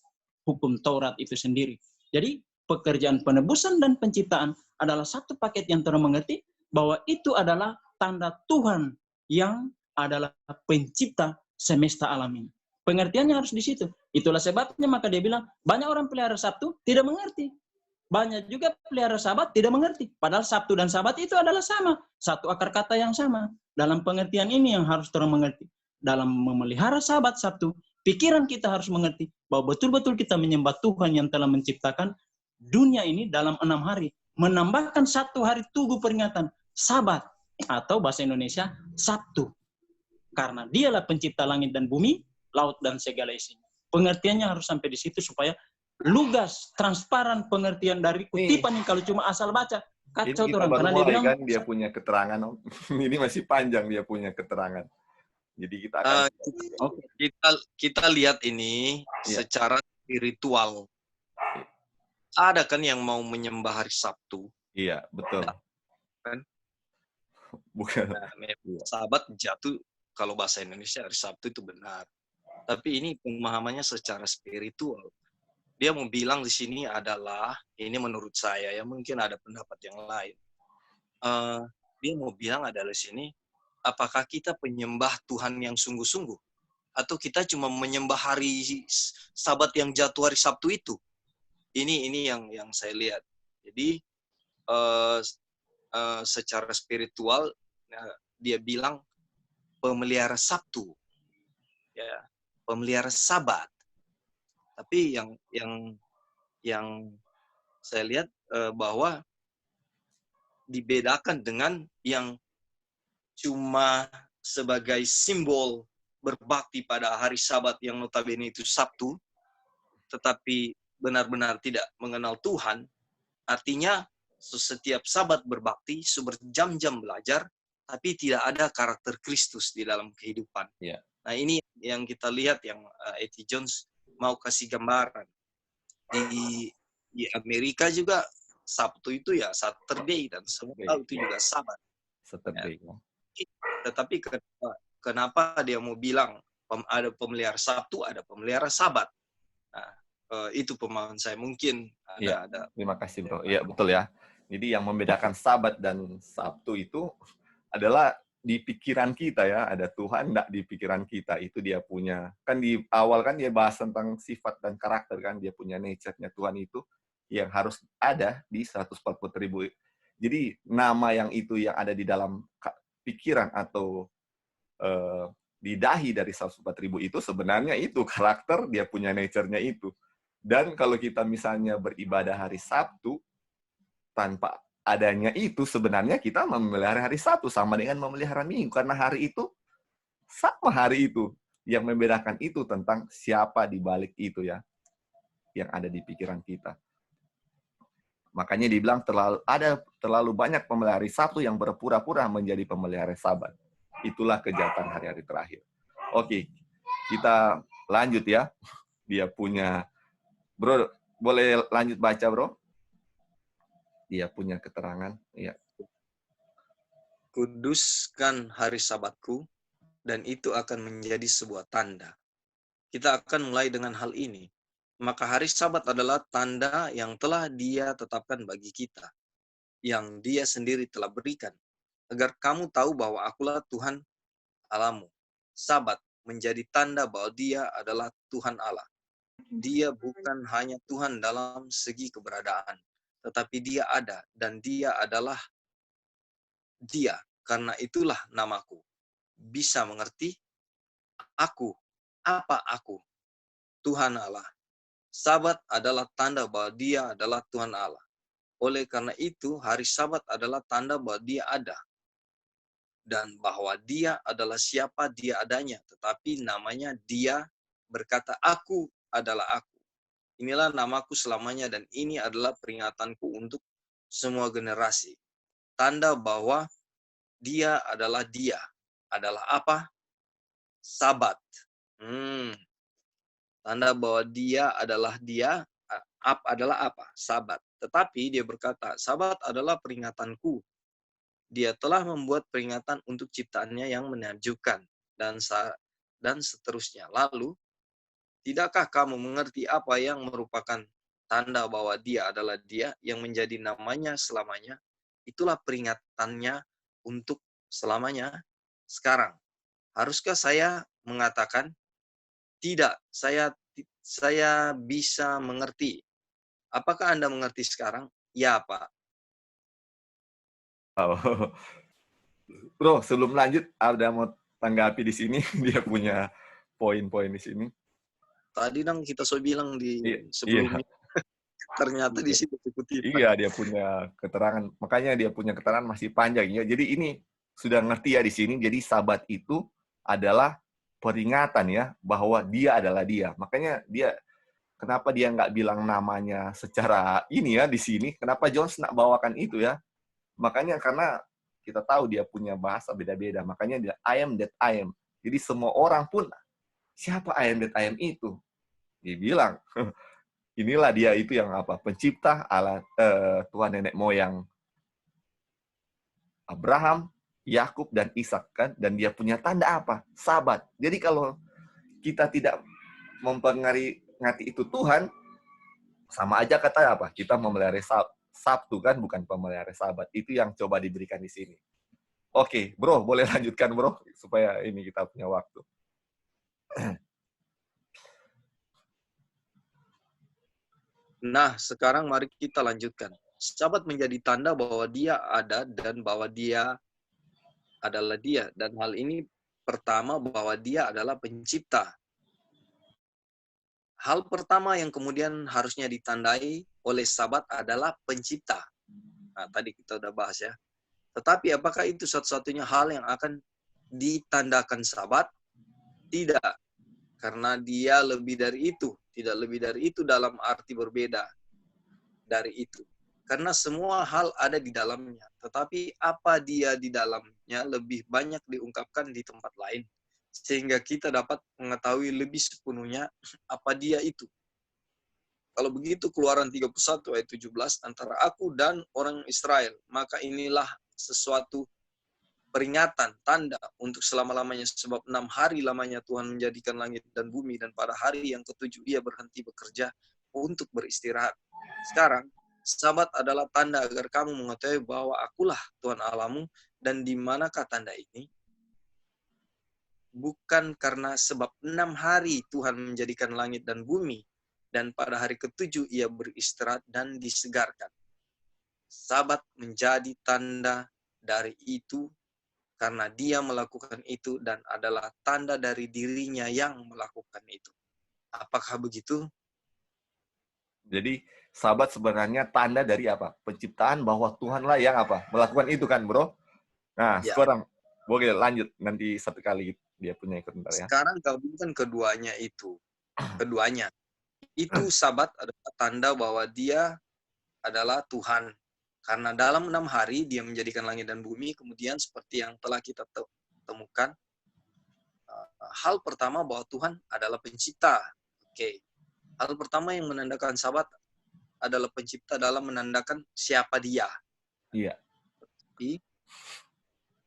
Speaker 3: hukum Taurat itu sendiri. Jadi pekerjaan penebusan dan penciptaan adalah satu paket yang orang mengerti bahwa itu adalah tanda Tuhan yang adalah pencipta semesta alam ini. Pengertiannya harus di situ. Itulah sebabnya maka dia bilang banyak orang pelihara Sabtu tidak mengerti. Banyak juga pelihara Sabat tidak mengerti. Padahal Sabtu dan Sabat itu adalah sama. Satu akar kata yang sama. Dalam pengertian ini yang harus orang mengerti. Dalam memelihara Sabat Sabtu, pikiran kita harus mengerti bahwa betul-betul kita menyembah Tuhan yang telah menciptakan dunia ini dalam 6 hari. Menambahkan 1 hari tugu peringatan. Sabat. Atau bahasa Indonesia, Sabtu. Karena dialah pencipta langit dan bumi, laut dan segala isinya. Pengertiannya harus sampai di situ supaya lugas, transparan pengertian dari kutipan yang kalau cuma asal baca. Kacau
Speaker 1: ini
Speaker 5: orang.
Speaker 1: baru
Speaker 5: Karena
Speaker 1: mulai
Speaker 5: dia bilang,
Speaker 1: kan dia punya keterangan. Ini masih panjang dia punya keterangan. Jadi kita akan
Speaker 3: Oke.
Speaker 5: Kita lihat ini
Speaker 1: Iya.
Speaker 5: secara spiritual. Ada kan yang mau menyembah hari Sabtu?
Speaker 1: iya, betul.
Speaker 5: Kan?
Speaker 1: Bukan.
Speaker 5: Nah,
Speaker 1: Iya.
Speaker 5: Sabat jatuh, kalau bahasa Indonesia hari Sabtu itu benar. Tapi ini pemahamannya secara spiritual. Dia mau bilang di sini adalah, ini menurut saya ya, mungkin ada pendapat yang lain. Dia mau bilang adalah di sini, apakah kita penyembah Tuhan yang sungguh-sungguh? Atau kita cuma menyembah hari Sabat yang jatuh hari Sabtu itu? Ini yang saya lihat. Jadi secara spiritual dia bilang pemelihara Sabtu, ya, pemelihara Sabat. Tapi yang saya lihat bahwa dibedakan dengan yang cuma sebagai simbol berbakti pada hari Sabat yang notabene itu Sabtu, tetapi benar-benar tidak mengenal Tuhan. Artinya setiap Sabat berbakti, berjam-jam belajar, tapi tidak ada karakter Kristus di dalam kehidupan.
Speaker 1: Iya.
Speaker 5: Nah, ini yang kita lihat yang A.T. Jones mau kasih gambaran. Di Amerika juga Sabtu itu ya Saturday, dan semua tahu itu juga Sabat.
Speaker 1: Saturday. Ya.
Speaker 5: Tetapi kenapa dia mau bilang ada pemelihara Sabtu, ada pemelihara Sabat? Nah, itu pemahaman saya. Mungkin ada.
Speaker 1: Terima kasih, Bro. Iya, betul ya. Jadi yang membedakan Sabat dan Sabtu itu adalah di pikiran kita ya. Ada Tuhan enggak di pikiran kita. Itu dia punya. Kan di awal kan dia bahas tentang sifat dan karakter kan. Dia punya nature-nya Tuhan itu yang harus ada di 140.000. Jadi nama yang itu yang ada di dalam pikiran atau di dahi dari 140.000 itu sebenarnya itu karakter, dia punya nature-nya itu. Dan kalau kita misalnya beribadah hari Sabtu, tanpa adanya itu, sebenarnya kita memelihara hari Sabtu sama dengan memelihara Minggu. Karena hari itu, sama hari itu. Yang membedakan itu tentang siapa di balik itu ya. Yang ada di pikiran kita. Makanya dibilang terlalu banyak pemelihara hari Sabtu yang berpura-pura menjadi pemelihara Sabat. Itulah kejahatan hari-hari terakhir. Oke, kita lanjut ya. Dia punya... Bro, boleh lanjut baca, Bro? Dia punya keterangan. Ya.
Speaker 5: Kuduskan hari Sabatku, dan itu akan menjadi sebuah tanda. Kita akan mulai dengan hal ini. Maka hari Sabat adalah tanda yang telah Dia tetapkan bagi kita, yang Dia sendiri telah berikan, agar kamu tahu bahwa Akulah Tuhan Allahmu. Sabat menjadi tanda bahwa Dia adalah Tuhan Allah. Dia bukan hanya Tuhan dalam segi keberadaan, tetapi Dia ada, dan Dia adalah Dia. Karena itulah namaku. Bisa mengerti? Aku. Apa aku? Tuhan Allah. Sabat adalah tanda bahwa Dia adalah Tuhan Allah. Oleh karena itu, hari Sabat adalah tanda bahwa Dia ada. Dan bahwa Dia adalah siapa Dia adanya. Tetapi namanya Dia berkata, Aku adalah Aku. Inilah namaku selamanya, dan ini adalah peringatanku untuk semua generasi. Tanda bahwa Dia adalah Dia. Adalah apa? Sabat. Tanda bahwa Dia adalah Dia adalah apa? Sabat. Tetapi dia berkata, Sabat adalah peringatanku. Dia telah membuat peringatan untuk ciptaannya yang menakjubkan. Dan seterusnya. Lalu, tidakkah kamu mengerti apa yang merupakan tanda bahwa Dia adalah Dia yang menjadi namanya selamanya? Itulah peringatannya untuk selamanya. Sekarang, haruskah saya mengatakan, tidak, saya bisa mengerti. Apakah Anda mengerti sekarang? Ya, Pak.
Speaker 1: Oh. Bro, sebelum lanjut, ada mau tanggapi di sini? Dia punya poin-poin di sini.
Speaker 5: Tadi dong kita sudah bilang di sebelumnya.
Speaker 1: Iya.
Speaker 5: Ternyata di situ kutipan.
Speaker 1: Iya, dia punya keterangan. Makanya dia punya keterangan masih panjang. Ya. Jadi ini sudah ngerti ya di sini. Jadi Sabat itu adalah peringatan ya bahwa Dia adalah Dia. Makanya kenapa dia nggak bilang namanya secara ini ya di sini? Kenapa Jones nak bawakan itu ya? Makanya karena kita tahu dia punya bahasa beda-beda. Makanya dia I am that I am. Jadi semua orang pun, siapa I am itu? Dia bilang, inilah dia itu yang apa? Pencipta Allah, Tuhan nenek moyang Abraham, Yakub dan Ishak kan, dan dia punya tanda apa? Sabat. Jadi kalau kita tidak memperingati itu Tuhan, sama aja kata apa? Kita memelihara Sabtu kan, bukan pemelihara Sabat. Itu yang coba diberikan di sini. Oke, bro, boleh lanjutkan bro, supaya ini kita punya waktu.
Speaker 5: Nah, sekarang mari kita lanjutkan. Sabat menjadi tanda bahwa dia ada dan bahwa dia adalah dia. Dan hal ini pertama bahwa dia adalah pencipta. Hal pertama yang kemudian harusnya ditandai oleh Sabat adalah pencipta. Nah, tadi kita udah bahas ya. Tetapi apakah itu satu-satunya hal yang akan ditandakan Sabat? Tidak. Karena dia lebih dari itu. Tidak lebih dari itu dalam arti berbeda dari itu. Karena semua hal ada di dalamnya. Tetapi apa dia di dalamnya lebih banyak diungkapkan di tempat lain. Sehingga kita dapat mengetahui lebih sepenuhnya apa dia itu. Kalau begitu Keluaran 31 ayat 17, antara aku dan orang Israel, maka inilah sesuatu peringatan, tanda untuk selama-lamanya. Sebab 6 hari lamanya Tuhan menjadikan langit dan bumi, dan pada hari yang ke-7 ia berhenti bekerja untuk beristirahat. Sekarang, Sabat adalah tanda agar kamu mengetahui bahwa akulah Tuhan Allahmu. Dan di manakah tanda ini? Bukan karena sebab 6 hari Tuhan menjadikan langit dan bumi, dan pada hari ke-7 ia beristirahat dan disegarkan. Sabat menjadi tanda dari itu karena dia melakukan itu dan adalah tanda dari dirinya yang melakukan itu. Apakah begitu?
Speaker 1: Jadi Sabat sebenarnya tanda dari apa? Penciptaan, bahwa Tuhanlah yang apa? Melakukan itu kan, bro? Nah,
Speaker 5: Ya.
Speaker 1: sekarang boleh lanjut nanti satu kali dia punya ikut bentar ya.
Speaker 5: Sekarang gabungkan keduanya itu. Keduanya. Itu Sabat adalah tanda bahwa dia adalah Tuhan. Karena dalam 6 hari dia menjadikan langit dan bumi, kemudian seperti yang telah kita temukan, hal pertama bahwa Tuhan adalah pencipta. Oke. Hal pertama yang menandakan Sabat adalah pencipta dalam menandakan siapa dia.
Speaker 1: Iya.
Speaker 5: Jadi,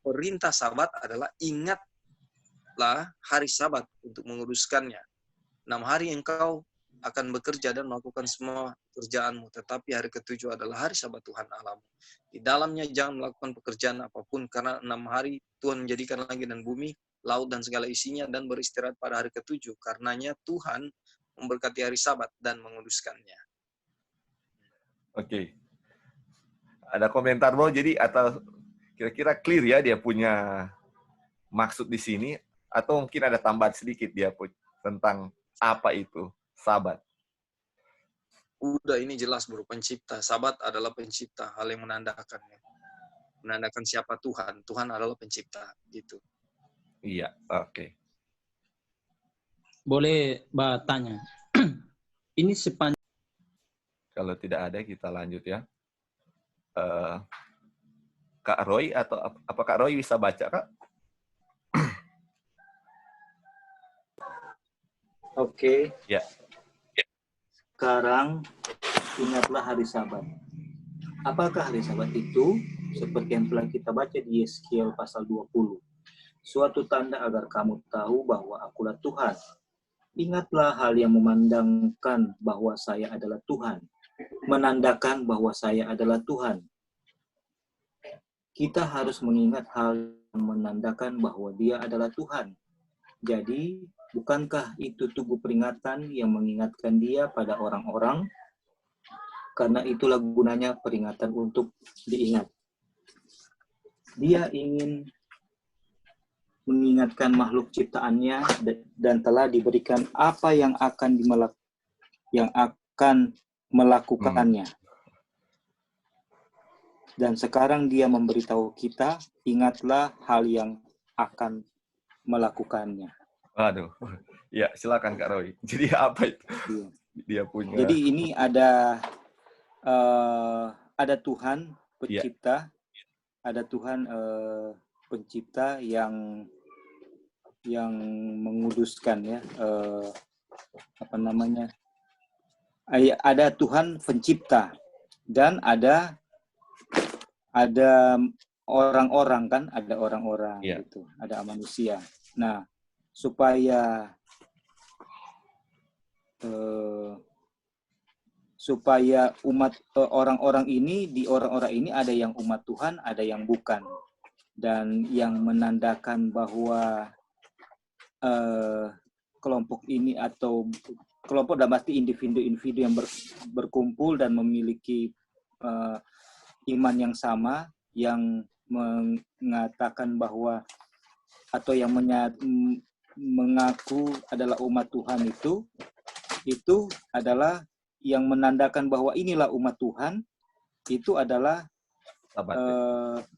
Speaker 5: perintah Sabat adalah ingatlah hari Sabat untuk menguruskannya. 6 hari engkau akan bekerja dan melakukan semua pekerjaanmu, tetapi hari ke-7 adalah hari Sabat Tuhan Allahmu. Di dalamnya jangan melakukan pekerjaan apapun, karena 6 hari Tuhan menjadikan langit dan bumi, laut dan segala isinya, dan beristirahat pada hari ke-7. Karenanya Tuhan memberkati hari Sabat dan menguduskannya.
Speaker 1: Oke. Ada komentar bro, jadi atau kira-kira clear ya dia punya maksud di sini, atau mungkin ada tambahan sedikit dia tentang apa itu Sabat?
Speaker 5: Udah, ini jelas bro, pencipta. Sabat adalah pencipta, hal yang menandakannya. Menandakan siapa Tuhan. Tuhan adalah pencipta, gitu.
Speaker 1: Iya, oke.
Speaker 3: Boleh tanya. Ini sepanjang
Speaker 1: Kalau tidak ada kita lanjut ya. Kak Roy, atau apa Kak Roy bisa baca Kak?
Speaker 6: Oke.
Speaker 1: Ya.
Speaker 6: Sekarang ingatlah hari Sabat. Apakah hari Sabat itu? Seperti yang telah kita baca di Yeskiel pasal 20. Suatu tanda agar kamu tahu bahwa akulah Tuhan. Ingatlah hal yang memandangkan bahwa saya adalah Tuhan. Menandakan bahwa saya adalah Tuhan. Kita harus mengingat hal yang menandakan bahwa dia adalah Tuhan. Jadi, bukankah itu tugu peringatan yang mengingatkan dia pada orang-orang? Karena itulah gunanya peringatan untuk diingat. Dia ingin mengingatkan makhluk ciptaannya dan telah diberikan apa yang akan melakukannya. Dan sekarang dia memberitahu kita, ingatlah hal yang akan melakukannya.
Speaker 1: Waduh, ya silakan Kak Roy. Jadi apa itu?
Speaker 6: Iya.
Speaker 1: Dia punya.
Speaker 6: Jadi ini ada Tuhan pencipta, ada Tuhan pencipta yang menguduskan ya, apa namanya, ada Tuhan pencipta dan ada orang-orang kan, ada orang-orang gitu, ada manusia. Nah, supaya umat orang-orang ini, di orang-orang ini ada yang umat Tuhan, ada yang bukan. Dan yang menandakan bahwa kelompok ini atau kelompok dalam arti individu-individu yang berkumpul dan memiliki iman yang sama, yang mengatakan bahwa atau yang mengaku adalah umat Tuhan, itu adalah yang menandakan bahwa inilah umat Tuhan, itu adalah
Speaker 1: Sabat,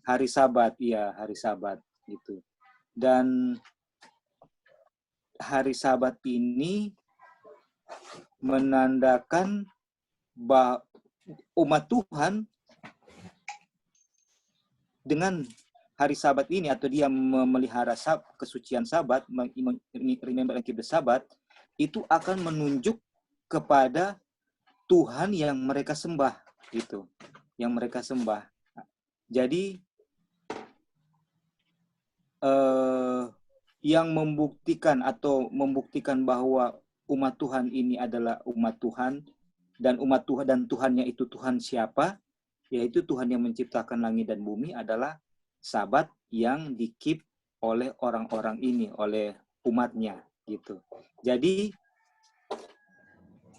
Speaker 6: hari Sabat, ya, hari Sabat gitu. Dan hari Sabat ini menandakan bahwa umat Tuhan dengan hari Sabat ini, atau dia memelihara kesucian Sabat, remember and keep the Sabat, itu akan menunjuk kepada Tuhan yang mereka sembah gitu, yang mereka sembah. Jadi yang membuktikan bahwa umat Tuhan ini adalah umat Tuhan, dan umat Tuhan dan Tuhannya itu Tuhan siapa? Yaitu Tuhan yang menciptakan langit dan bumi, adalah Sabat yang di-keep oleh orang-orang ini, oleh umatnya gitu. Jadi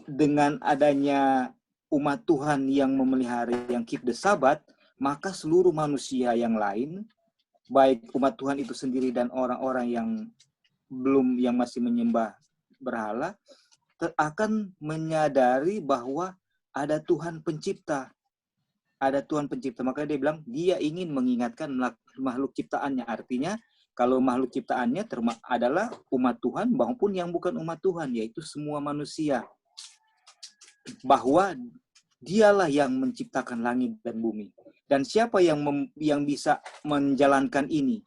Speaker 6: dengan adanya umat Tuhan yang memelihara, yang keep the Sabat, maka seluruh manusia yang lain, baik umat Tuhan itu sendiri dan orang-orang yang masih menyembah berhala, akan menyadari bahwa ada Tuhan pencipta. Ada Tuhan pencipta. Makanya dia bilang, dia ingin mengingatkan makhluk ciptaannya. Artinya, kalau makhluk ciptaannya adalah umat Tuhan maupun yang bukan umat Tuhan, yaitu semua manusia. Bahwa dialah yang menciptakan langit dan bumi. Dan siapa yang bisa menjalankan ini?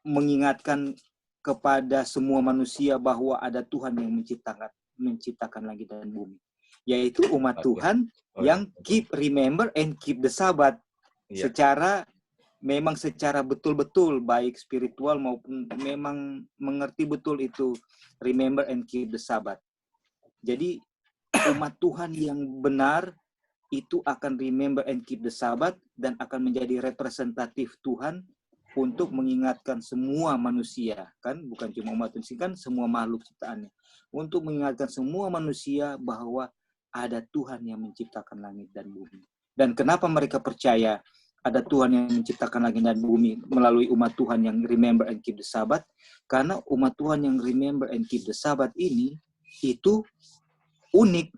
Speaker 6: Mengingatkan kepada semua manusia bahwa ada Tuhan yang menciptakan langit dan bumi. Yaitu umat Tuhan yang keep, remember, and keep the Sabat. Secara betul-betul, baik spiritual maupun memang mengerti betul itu remember and keep the Sabat. Jadi umat Tuhan yang benar itu akan remember and keep the Sabat dan akan menjadi representatif Tuhan untuk mengingatkan semua manusia, kan, bukan cuma umat manusia, kan semua makhluk ciptaannya, untuk mengingatkan semua manusia bahwa ada Tuhan yang menciptakan langit dan bumi. Dan kenapa mereka percaya ada Tuhan yang menciptakan langit dan bumi melalui umat Tuhan yang remember and keep the Sabat? Karena umat Tuhan yang remember and keep the Sabat ini itu unik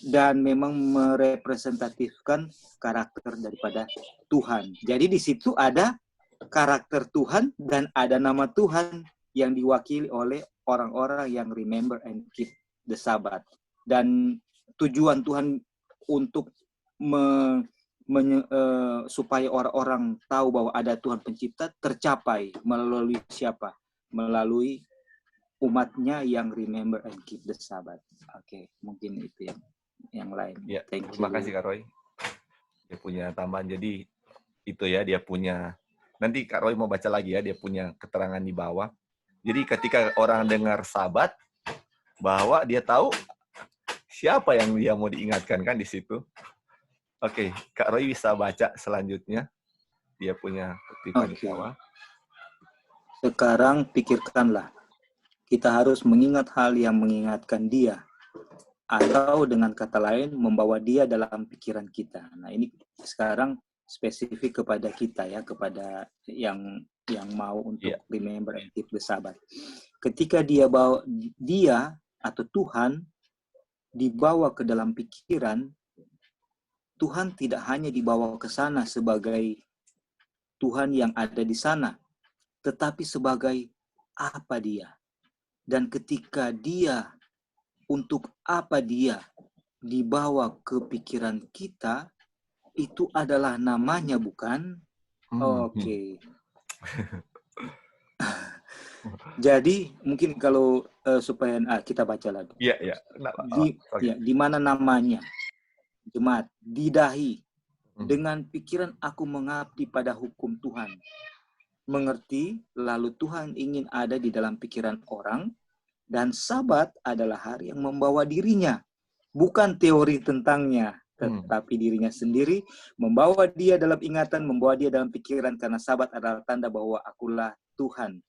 Speaker 6: dan memang merepresentatifkan karakter daripada Tuhan. Jadi di situ ada karakter Tuhan dan ada nama Tuhan yang diwakili oleh orang-orang yang remember and keep the Sabat. Dan tujuan Tuhan untuk supaya orang-orang tahu bahwa ada Tuhan pencipta tercapai melalui siapa? Melalui umatnya yang remember and keep the Sabat. Oke, mungkin itu yang lain.
Speaker 1: Ya,
Speaker 6: Thank
Speaker 1: terima
Speaker 6: you.
Speaker 1: kasih Kak Roy. Dia punya tambahan. Jadi itu ya, dia punya, nanti Kak Roy mau baca lagi ya, dia punya keterangan di bawah. Jadi ketika orang dengar Sabat, bahwa dia tahu siapa yang dia mau diingatkan, kan di situ. Oke, Kak Roy bisa baca selanjutnya. Dia punya kutipan di bawah.
Speaker 6: Sekarang pikirkanlah, kita harus mengingat hal yang mengingatkan dia, atau dengan kata lain membawa dia dalam pikiran kita. Nah, ini sekarang spesifik kepada kita ya, kepada yang mau untuk remember and keep the Sabat. Ketika dia atau Tuhan dibawa ke dalam pikiran, Tuhan tidak hanya dibawa ke sana sebagai Tuhan yang ada di sana, tetapi sebagai apa dia. Dan ketika dia, untuk apa dia dibawa ke pikiran kita, itu adalah namanya, bukan? Oke. Jadi mungkin kalau supaya kita baca lagi.
Speaker 1: Iya, iya.
Speaker 6: Di mana namanya jemaat di dahi dengan pikiran aku mengabdi pada hukum Tuhan. Mengerti, lalu Tuhan ingin ada di dalam pikiran orang, dan Sabat adalah hari yang membawa dirinya. Bukan teori tentangnya, tetapi dirinya sendiri, membawa dia dalam ingatan, membawa dia dalam pikiran, karena Sabat adalah tanda bahwa akulah Tuhan,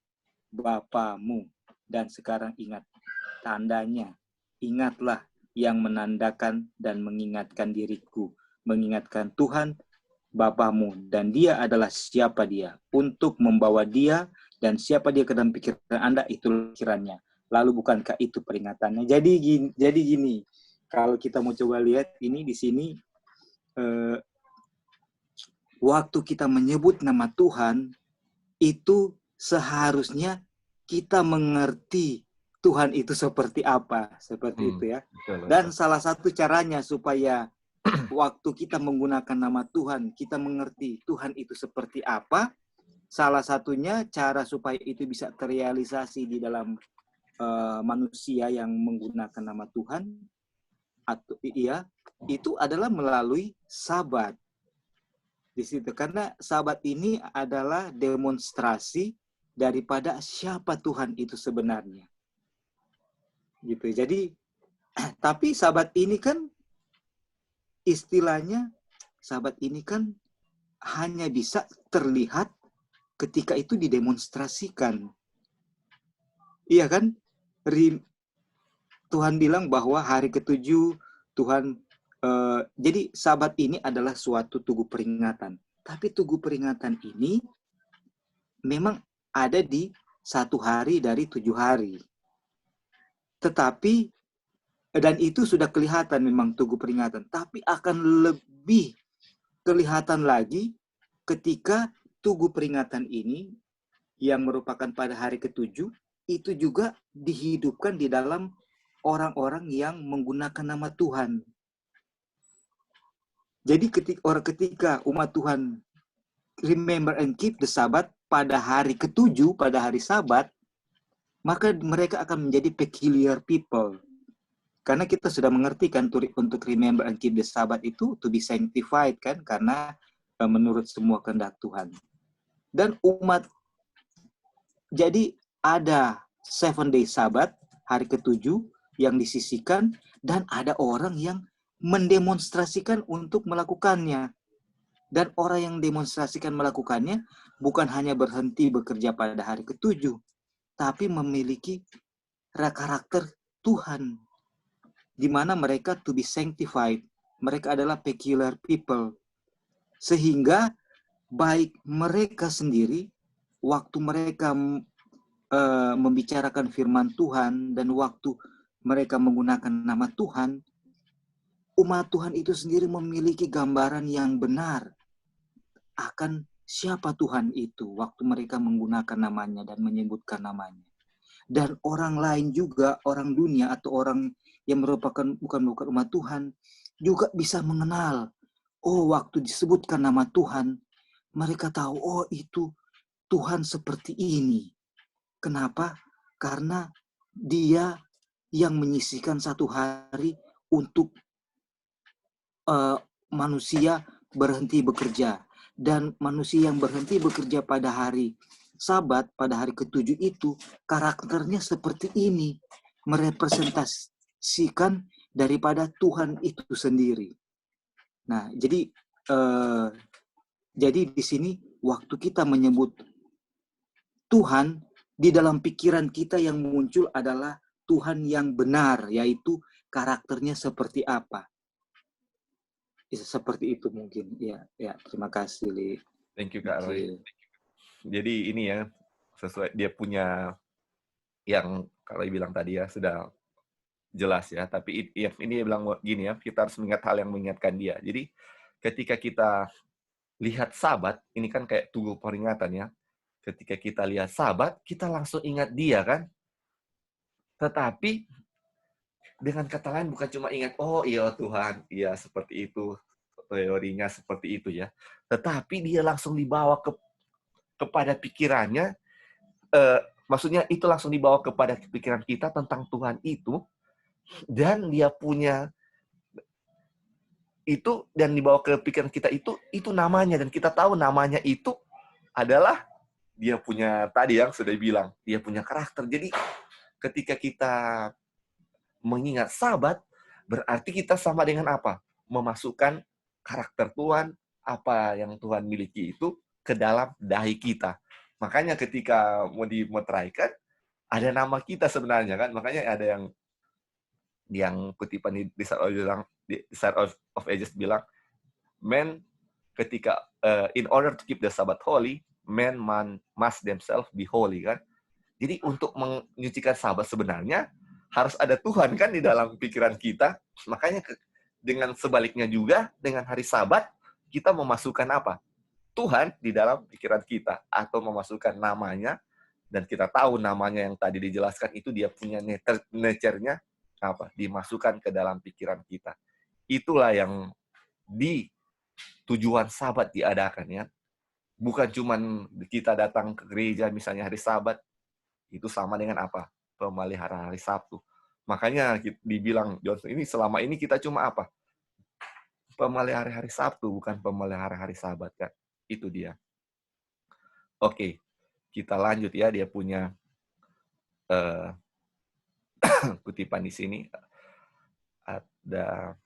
Speaker 6: Bapamu. Dan sekarang ingat tandanya. Ingatlah yang menandakan dan mengingatkan diriku. Mengingatkan Tuhan, Bapamu, dan dia adalah siapa dia. Untuk membawa dia dan siapa dia ke dalam pikiran Anda, itu pikirannya. Lalu bukankah itu peringatannya? Jadi gini, kalau kita mau coba lihat ini di sini, waktu kita menyebut nama Tuhan, itu seharusnya kita mengerti Tuhan itu seperti apa, seperti itu ya. Dan salah satu caranya supaya waktu kita menggunakan nama Tuhan, kita mengerti Tuhan itu seperti apa. Salah satunya cara supaya itu bisa terrealisasi di dalam manusia yang menggunakan nama Tuhan, atau itu adalah melalui Sabat. Di situ, karena Sabat ini adalah demonstrasi daripada siapa Tuhan itu sebenarnya. Gitu. Jadi, tapi Sabat ini kan istilahnya, Sabat ini kan hanya bisa terlihat ketika itu didemonstrasikan. Iya kan? Tuhan bilang bahwa hari ke-7 Tuhan, jadi Sabat ini adalah suatu tugu peringatan. Tapi tugu peringatan ini memang ada di 1 hari dari 7 hari. Tetapi, dan itu sudah kelihatan memang tugu peringatan. Tapi akan lebih kelihatan lagi ketika tugu peringatan ini yang merupakan pada hari ke-7 itu juga dihidupkan di dalam orang-orang yang menggunakan nama Tuhan. Jadi ketika umat Tuhan remember and keep the Sabbath pada hari ke-7, pada hari Sabat, maka mereka akan menjadi peculiar people. Karena kita sudah mengerti kan untuk remember and keep the Sabbath itu to be sanctified kan, karena menurut semua kehendak Tuhan. Dan jadi ada 7-day Sabat, hari ke-7 yang disisihkan, dan ada orang yang mendemonstrasikan untuk melakukannya. Dan orang yang demonstrasikan melakukannya bukan hanya berhenti bekerja pada hari ke-7, tapi memiliki karakter Tuhan, di mana mereka to be sanctified. Mereka adalah peculiar people. Sehingga baik mereka sendiri, waktu mereka membicarakan firman Tuhan, dan waktu mereka menggunakan nama Tuhan, umat Tuhan itu sendiri memiliki gambaran yang benar akan siapa Tuhan itu waktu mereka menggunakan namanya dan menyebutkan namanya. Dan orang lain juga, orang dunia atau orang yang merupakan bukan umat Tuhan, juga bisa mengenal, oh waktu disebutkan nama Tuhan, mereka tahu, oh itu Tuhan seperti ini. Kenapa? Karena dia yang menyisihkan 1 hari untuk manusia berhenti bekerja. Dan manusia yang berhenti bekerja pada hari Sabat, pada hari ke-7 itu, karakternya seperti ini. Merepresentasikan daripada Tuhan itu sendiri. Nah, jadi di sini waktu kita menyebut Tuhan, di dalam pikiran kita yang muncul adalah Tuhan yang benar, yaitu karakternya seperti apa. Seperti itu mungkin. Ya, terima kasih, Li.
Speaker 1: Thank you, Kak Roy. Jadi ini ya, sesuai dia punya yang Kak Roy bilang tadi ya, sudah jelas ya. Tapi ini dia bilang gini ya, kita harus mengingat hal yang mengingatkan dia. Jadi ketika kita lihat Sabat, ini kan kayak tugu peringatan ya. Ketika kita lihat Sabat, kita langsung ingat dia kan. Tetapi dengan kata lain bukan cuma ingat, oh iya Tuhan, iya seperti itu, teorinya seperti itu ya. Tetapi dia langsung dibawa kepada pikirannya, maksudnya itu langsung dibawa kepada pikiran kita tentang Tuhan itu, dan dia punya itu, dan dibawa ke pikiran kita itu namanya, dan kita tahu namanya itu adalah dia punya, tadi yang sudah bilang, dia punya karakter. Jadi ketika kita mengingat Sabat, berarti kita sama dengan apa? Memasukkan karakter Tuhan, apa yang Tuhan miliki itu ke dalam dahi kita. Makanya ketika mau dimeteraikan, ada nama kita sebenarnya kan. Makanya ada yang kutipan di Start of Ages bilang, man ketika in order to keep the Sabbath holy, man must themselves be holy kan. Jadi untuk menyucikan Sabat sebenarnya harus ada Tuhan kan di dalam pikiran kita. Makanya dengan sebaliknya juga dengan hari Sabat kita memasukkan apa? Tuhan di dalam pikiran kita, atau memasukkan namanya, dan kita tahu namanya yang tadi dijelaskan itu dia punya nature-nya apa? Dimasukkan ke dalam pikiran kita. Itulah yang di tujuan Sabat diadakan ya. Bukan cuman kita datang ke gereja misalnya hari Sabat, itu sama dengan apa? Pemelihara hari Sabtu. Makanya dibilang Johnson ini selama ini kita cuma apa? Pemelihara hari Sabtu, bukan pemelihara hari Sabat kan. Itu dia. Oke, kita lanjut ya. Dia punya kutipan di sini. Ada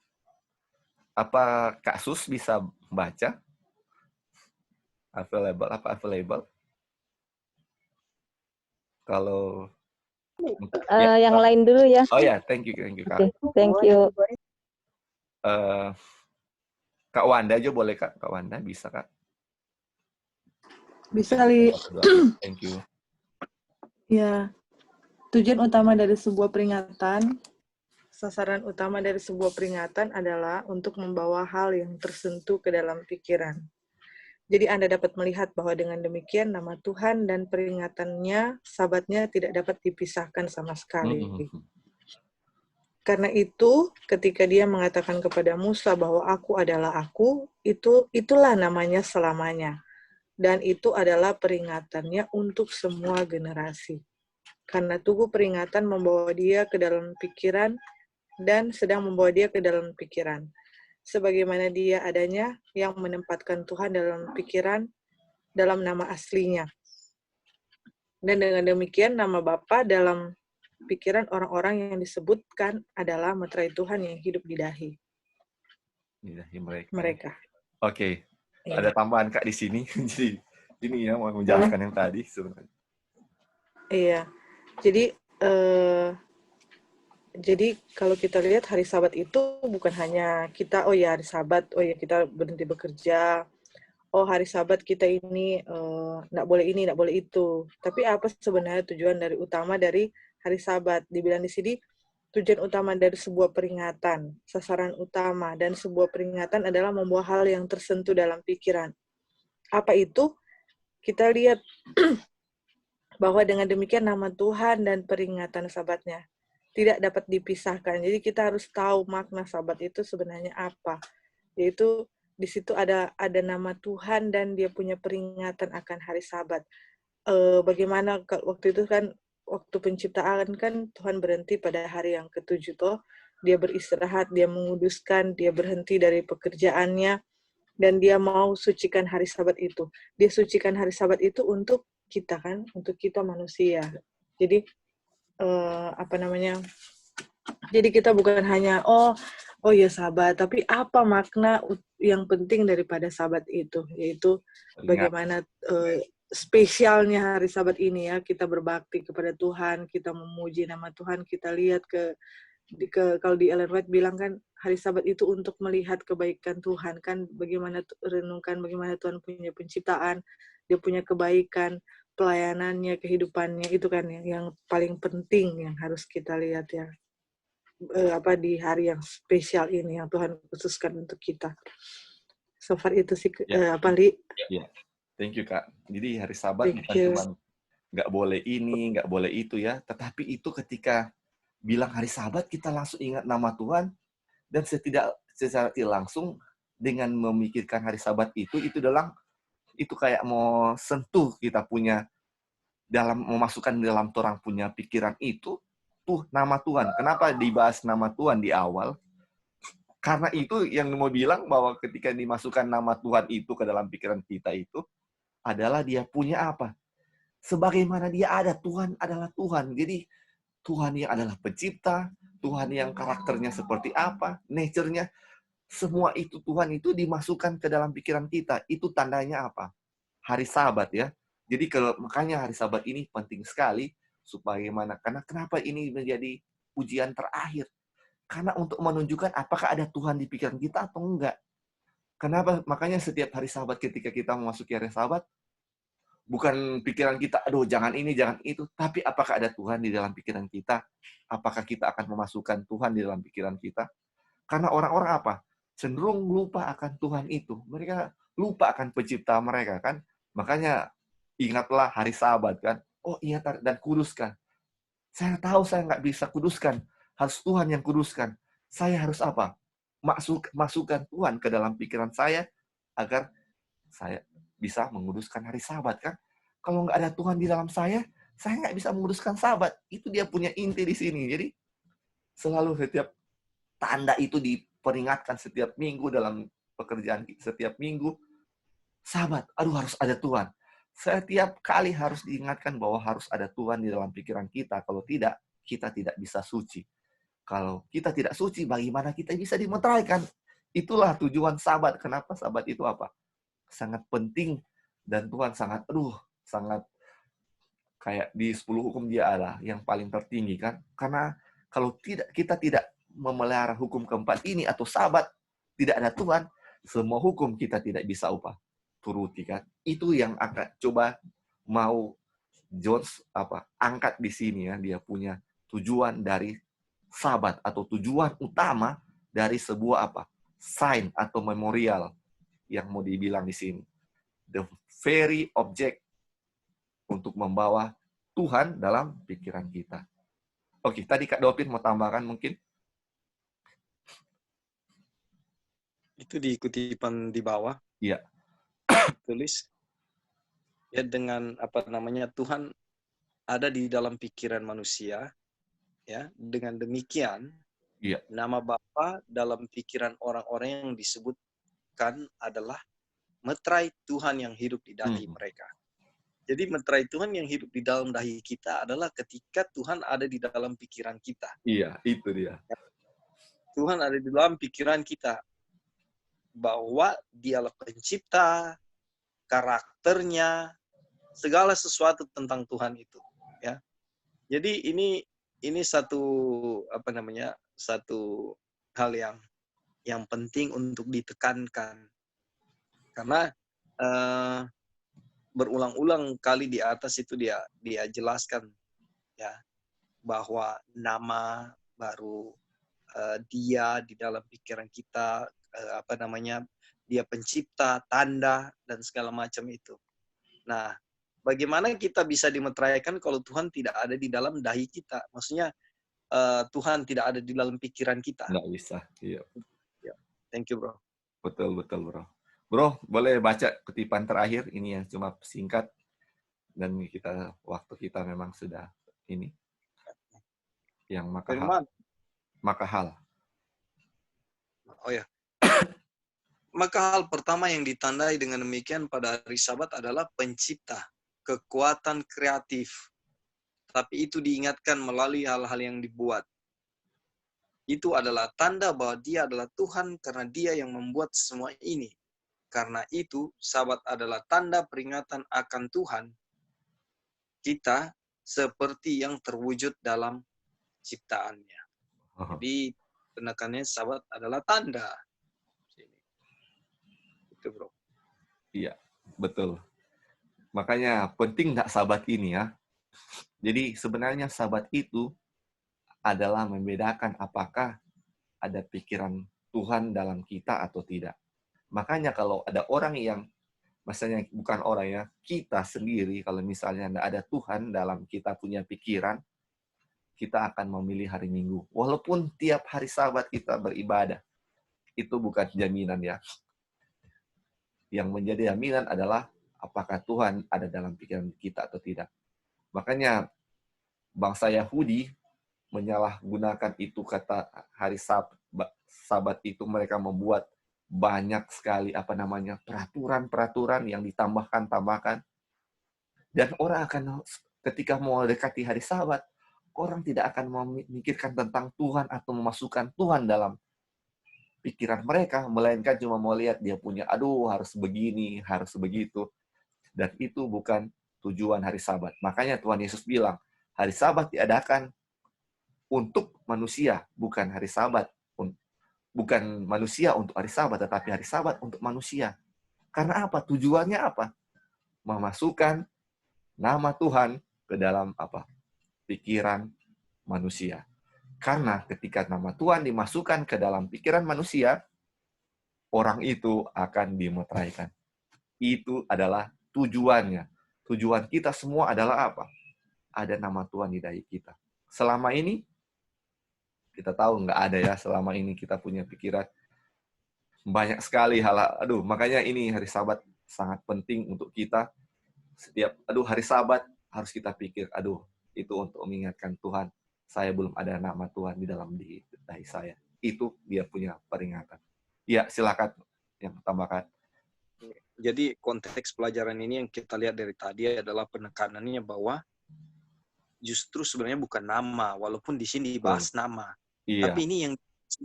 Speaker 1: apa, Kak Sus bisa baca? Available? Kalau
Speaker 7: yang lain dulu ya.
Speaker 1: Oh ya, thank you Kak.
Speaker 7: Okay, thank you.
Speaker 1: Kak Wanda aja boleh Kak? Kak Wanda bisa Kak?
Speaker 8: Bisa, Li.
Speaker 1: Thank you.
Speaker 8: Ya, tujuan utama dari sebuah peringatan, sasaran utama dari sebuah peringatan adalah untuk membawa hal yang tersentuh ke dalam pikiran. Jadi Anda dapat melihat bahwa dengan demikian nama Tuhan dan peringatannya, Sabatnya tidak dapat dipisahkan sama sekali. Karena itu, ketika dia mengatakan kepada Musa bahwa aku adalah aku, itulah namanya selamanya. Dan itu adalah peringatannya untuk semua generasi. Karena tubuh peringatan membawa dia ke dalam pikiran dan sedang membawa dia ke dalam pikiran. Sebagaimana dia adanya yang menempatkan Tuhan dalam pikiran, dalam nama aslinya. Dan dengan demikian nama Bapa dalam pikiran orang-orang yang disebutkan adalah meterai Tuhan yang hidup di dahi.
Speaker 1: Di dahi
Speaker 8: mereka.
Speaker 1: Oke. Ada tambahan Kak di sini. Jadi ini ya mau menjelaskan yang tadi sebenarnya. Iya.
Speaker 8: Jadi kalau kita lihat hari Sabat itu bukan hanya kita, oh ya hari Sabat, oh ya kita berhenti bekerja, oh hari Sabat kita ini nggak boleh ini, nggak boleh itu. Tapi apa sebenarnya tujuan utama dari hari Sabat? Dibilang di sini, tujuan utama dari sebuah peringatan, sasaran utama, dan sebuah peringatan adalah membawa hal yang tersentuh dalam pikiran. Apa itu? Kita lihat bahwa dengan demikian nama Tuhan dan peringatan Sabatnya tidak dapat dipisahkan. Jadi kita harus tahu makna Sabat itu sebenarnya apa. Yaitu di situ ada nama Tuhan dan dia punya peringatan akan hari Sabat. Bagaimana waktu itu kan, waktu penciptaan kan Tuhan berhenti pada hari yang ke-7 toh. Dia beristirahat, dia menguduskan, dia berhenti dari pekerjaannya, dan dia mau sucikan hari Sabat itu. Dia sucikan hari Sabat itu untuk kita kan, untuk kita manusia. Jadi jadi kita bukan hanya oh ya Sabat, tapi apa makna yang penting daripada Sabat itu, yaitu bagaimana spesialnya hari Sabat ini ya, kita berbakti kepada Tuhan, kita memuji nama Tuhan, kita lihat kalau di Ellen White bilang kan hari Sabat itu untuk melihat kebaikan Tuhan kan, bagaimana renungkan bagaimana Tuhan punya penciptaan, dia punya kebaikan, pelayanannya, kehidupannya, itu kan yang paling penting yang harus kita lihat ya. Di hari yang spesial ini yang Tuhan khususkan untuk kita. So far itu sih Li.
Speaker 1: Ya. Thank you Kak. Jadi hari Sabat bukan cuma nggak boleh ini, nggak boleh itu ya, tetapi itu ketika bilang hari Sabat kita langsung ingat nama Tuhan, dan secara tidak langsung dengan memikirkan hari Sabat itu kayak mau sentuh kita punya dalam memasukkan dalam orang punya pikiran itu tuh nama Tuhan. Kenapa dibahas nama Tuhan di awal? Karena itu yang mau bilang bahwa ketika dimasukkan nama Tuhan itu ke dalam pikiran kita itu adalah dia punya apa? Sebagaimana dia ada, Tuhan adalah Tuhan. Jadi Tuhan yang adalah pencipta, Tuhan yang karakternya seperti apa, nature-nya, semua itu Tuhan itu dimasukkan ke dalam pikiran kita. Itu tandanya apa? Hari Sabat ya. Jadi makanya hari Sabat ini penting sekali supaya karena kenapa ini menjadi ujian terakhir? Karena untuk menunjukkan apakah ada Tuhan di pikiran kita atau enggak. Kenapa? Makanya setiap hari Sabat ketika kita memasuki hari Sabat, bukan pikiran kita, aduh jangan ini, jangan itu. Tapi apakah ada Tuhan di dalam pikiran kita? Apakah kita akan memasukkan Tuhan di dalam pikiran kita? Karena orang-orang apa? Cenderung lupa akan Tuhan itu. Mereka lupa akan pencipta mereka kan. Makanya ingatlah hari Sabat kan. Oh iya, dan kuduskan. Saya tahu saya nggak bisa kuduskan. Harus Tuhan yang kuduskan. Saya harus apa? Masukkan Tuhan ke dalam pikiran saya agar saya bisa menguduskan hari Sabat kan. Kalau nggak ada Tuhan di dalam saya nggak bisa menguduskan Sabat. Itu dia punya inti di sini. Jadi selalu setiap tanda itu diperingatkan setiap minggu dalam pekerjaan setiap minggu. Sabat, aduh harus ada Tuhan. Setiap kali harus diingatkan bahwa harus ada Tuhan di dalam pikiran kita. Kalau tidak, kita tidak bisa suci. Kalau kita tidak suci, bagaimana kita bisa dimeteraikan? Itulah tujuan Sabat. Kenapa Sabat itu apa? Sangat penting dan Tuhan sangat kayak di 10 hukum dia ada yang paling tertinggi kan. Karena kalau kita tidak memelihara hukum keempat ini atau Sabat, tidak ada Tuhan, semua hukum kita tidak bisa turuti kan. Itu yang akan coba mau Jones angkat di sini ya, dia punya tujuan dari Sabat atau tujuan utama dari sebuah sign atau memorial yang mau dibilang di sini. The very object untuk membawa Tuhan dalam pikiran kita. Oke, tadi Kak Dopin mau tambahkan mungkin?
Speaker 5: Itu di kutipan di bawah.
Speaker 1: Iya.
Speaker 5: Tulis ya dengan Tuhan ada di dalam pikiran manusia ya. Dengan demikian
Speaker 1: iya.
Speaker 5: Nama Bapa dalam pikiran orang-orang yang disebutkan adalah meterai Tuhan yang hidup di dahi mereka. Jadi meterai Tuhan yang hidup di dalam dahi kita adalah ketika Tuhan ada di dalam pikiran kita.
Speaker 1: Iya, itu dia.
Speaker 5: Tuhan ada di dalam pikiran kita. Bahwa dialah pencipta, karakternya, segala sesuatu tentang Tuhan itu. Ya. Jadi ini satu satu hal yang penting untuk ditekankan. Karena berulang-ulang kali di atas itu dia jelaskan ya bahwa nama baru dia di dalam pikiran kita dia pencipta, tanda dan segala macam itu. Nah, bagaimana kita bisa dimeteraikan kalau Tuhan tidak ada di dalam dahi kita? Maksudnya Tuhan tidak ada di dalam pikiran kita.
Speaker 1: Nggak bisa, iya.
Speaker 5: Thank you, bro.
Speaker 1: Betul, bro. Bro, boleh baca kutipan terakhir ini yang cuma singkat dan waktu kita memang sudah ini yang makahal.
Speaker 5: Oh ya. Maka hal pertama yang ditandai dengan demikian pada hari Sabat adalah pencipta, kekuatan kreatif. Tapi itu diingatkan melalui hal-hal yang dibuat. Itu adalah tanda bahwa dia adalah Tuhan karena dia yang membuat semua ini. Karena itu, Sabat adalah tanda peringatan akan Tuhan kita seperti yang terwujud dalam ciptaannya. Jadi, penekanannya Sabat adalah tanda. Itu, bro.
Speaker 1: Iya, betul. Makanya penting nggak Sabat ini ya. Jadi sebenarnya Sabat itu adalah membedakan apakah ada pikiran Tuhan dalam kita atau tidak. Makanya kalau ada orang yang, maksudnya bukan orang ya, kita sendiri, kalau misalnya tidak ada Tuhan dalam kita punya pikiran, kita akan memilih hari Minggu. Walaupun tiap hari Sabat kita beribadah. Itu bukan jaminan ya. Yang menjadi jaminan adalah apakah Tuhan ada dalam pikiran kita atau tidak. Makanya bangsa Yahudi menyalahgunakan itu kata hari Sabat itu, mereka membuat banyak sekali peraturan-peraturan yang ditambahkan. Dan orang akan ketika mau dekati hari Sabat, orang tidak akan memikirkan tentang Tuhan atau memasukkan Tuhan dalam pikiran mereka, melainkan cuma mau lihat dia punya, harus begini, harus begitu. Dan itu bukan tujuan hari Sabat. Makanya Tuhan Yesus bilang, hari Sabat diadakan untuk manusia, bukan hari Sabat. Bukan manusia untuk hari Sabat, tetapi hari Sabat untuk manusia. Karena apa? Tujuannya apa? Memasukkan nama Tuhan ke dalam pikiran manusia. Karena ketika nama Tuhan dimasukkan ke dalam pikiran manusia, orang itu akan dimeteraikan. Itu adalah tujuannya. Tujuan kita semua adalah apa? Ada nama Tuhan di dahi kita. Selama ini, kita tahu nggak ada ya, selama ini kita punya pikiran banyak sekali hal. Makanya ini hari Sabat sangat penting untuk kita. Setiap, hari Sabat harus kita pikir, itu untuk mengingatkan Tuhan, saya belum ada nama Tuhan di dalam dahi saya. Itu dia punya peringatan. Ya, silakan yang tambahkan.
Speaker 5: Jadi konteks pelajaran ini yang kita lihat dari tadi adalah penekanannya bahwa justru sebenarnya bukan nama, walaupun di sini dibahas nama.
Speaker 1: Iya.
Speaker 5: Tapi ini